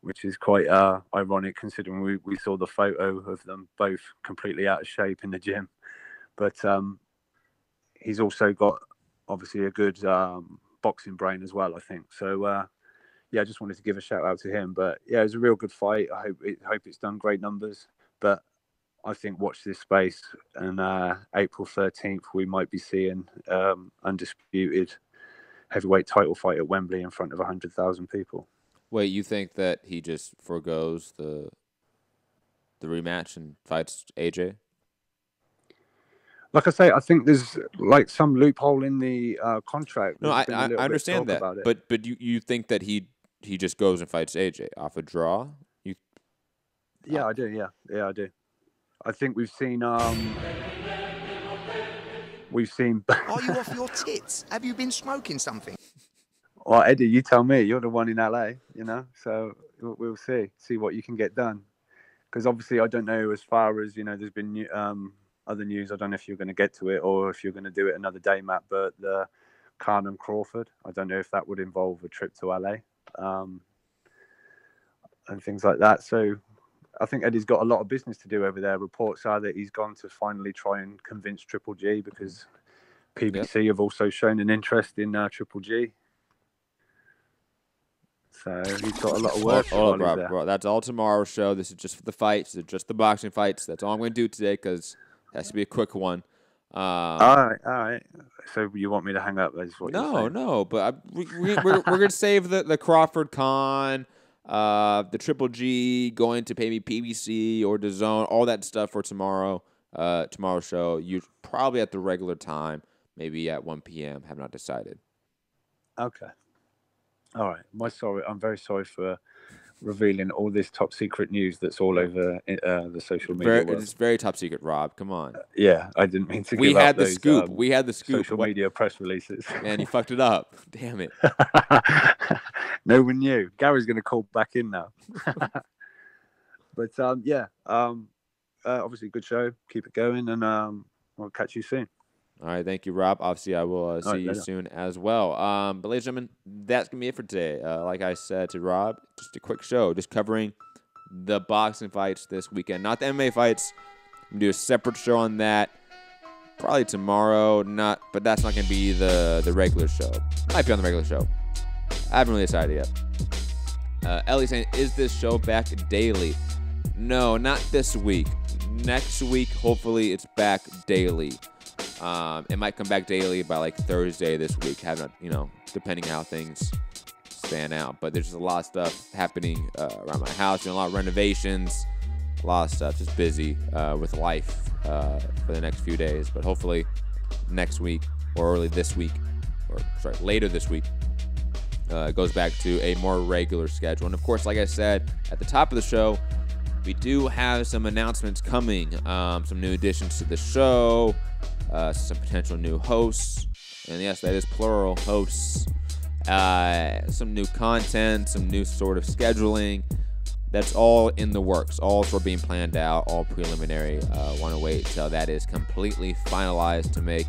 Speaker 17: which is quite ironic considering we saw the photo of them both completely out of shape in the gym. But he's also got, obviously, a good boxing brain as well, I think. So, I just wanted to give a shout out to him. But yeah, it was a real good fight. I hope it's done great numbers. But I think watch this space, and April 13th we might be seeing undisputed heavyweight title fight at Wembley in front of 100,000 people.
Speaker 13: Wait, you think that he just forgoes the rematch and fights AJ?
Speaker 17: Like I say, I think there's like some loophole in the contract.
Speaker 13: No, I understand that. But you think that he just goes and fights AJ off a draw?
Speaker 17: Yeah, I do. Yeah, I do. I think we've seen. Are
Speaker 19: you off your tits? Have you been smoking something?
Speaker 17: Well, Eddie, you tell me. You're the one in LA, So we'll see what you can get done. Because obviously, I don't know as far as there's been other news. I don't know if you're going to get to it or if you're going to do it another day, Matt. But the Khan and Crawford, I don't know if that would involve a trip to LA and things like that. So I think Eddie's got a lot of business to do over there. Reports are that he's gone to finally try and convince Triple G, because PBC have also shown an interest in Triple G. So he's got a lot of work.
Speaker 13: Bro, that's all tomorrow's show. This is just for the fights. This is just the boxing fights. That's all I'm going to do today, because it has to be a quick one.
Speaker 17: All right. So you want me to hang up? That's what you're saying.
Speaker 13: No. But we're going to save the Crawford Khan, the Triple G, going to pay me PBC or DAZN, all that stuff for tomorrow. Tomorrow's show. You probably at the regular time, maybe at 1 p.m. Have not decided.
Speaker 17: Okay. All right. I'm very sorry for revealing all this top secret news that's all over the social media world.
Speaker 13: It's very top secret, Rob. Come on.
Speaker 17: Yeah, I didn't mean to.
Speaker 13: We had the scoop. We had the scoop.
Speaker 17: Social media press releases.
Speaker 13: Man, you fucked it up. Damn it.
Speaker 17: No one knew. Gary's going to call back in now. But obviously good show. Keep it going, and I'll catch you soon.
Speaker 13: All right, thank you, Rob. Obviously, I will see you soon as well. But ladies and gentlemen, that's going to be it for today. Like I said to Rob, just a quick show, just covering the boxing fights this weekend. Not the MMA fights. I'm going to do a separate show on that probably tomorrow. But that's not going to be the regular show. Might be on the regular show. I haven't really decided yet. Ellie saying, is this show back daily? No, not this week. Next week, hopefully, it's back daily. It might come back daily by like Thursday this week, depending how things span out. But there's just a lot of stuff happening around my house, doing a lot of renovations, a lot of stuff, just busy with life for the next few days. But hopefully next week or later this week, goes back to a more regular schedule. And of course, like I said at the top of the show, we do have some announcements coming, some new additions to the show, some potential new hosts, and yes, that is plural, hosts, some new content, some new sort of scheduling that's all in the works. All sort of being planned out, all preliminary. Want to wait till that is completely finalized to make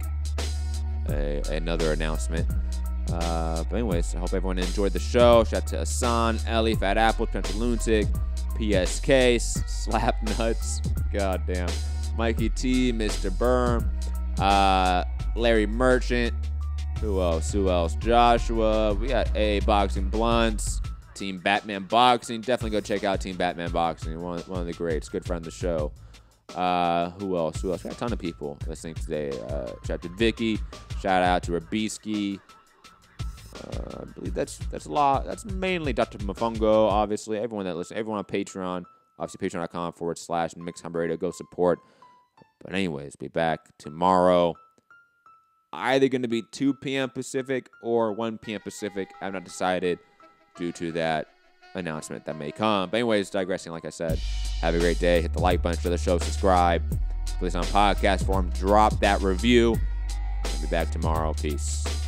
Speaker 13: another announcement. But anyways, I hope everyone enjoyed the show. Shout out to Hassan, Ellie, Fat Apple, Potential Lunatic, PSK, Slap Nuts, goddamn, Mikey T, Mr. Berm, Larry Merchant, who else? Joshua, we got A Boxing Blunts, Team Batman Boxing. Definitely go check out Team Batman Boxing, one of the greats, good friend of the show. Who else? We got a ton of people listening today. Shout out to Vicky, shout out to Rabisky. I believe that's a lot. That's mainly Dr. Mafungo, obviously. Everyone that listens, everyone on Patreon, obviously patreon.com/MixHumberRadio. Go support. But anyways, be back tomorrow. Either going to be 2 p.m. Pacific or 1 p.m. Pacific. I've not decided due to that announcement that may come. But anyways, digressing, like I said, have a great day. Hit the like button for the show. Subscribe. Please on podcast form. Drop that review. I'll be back tomorrow. Peace.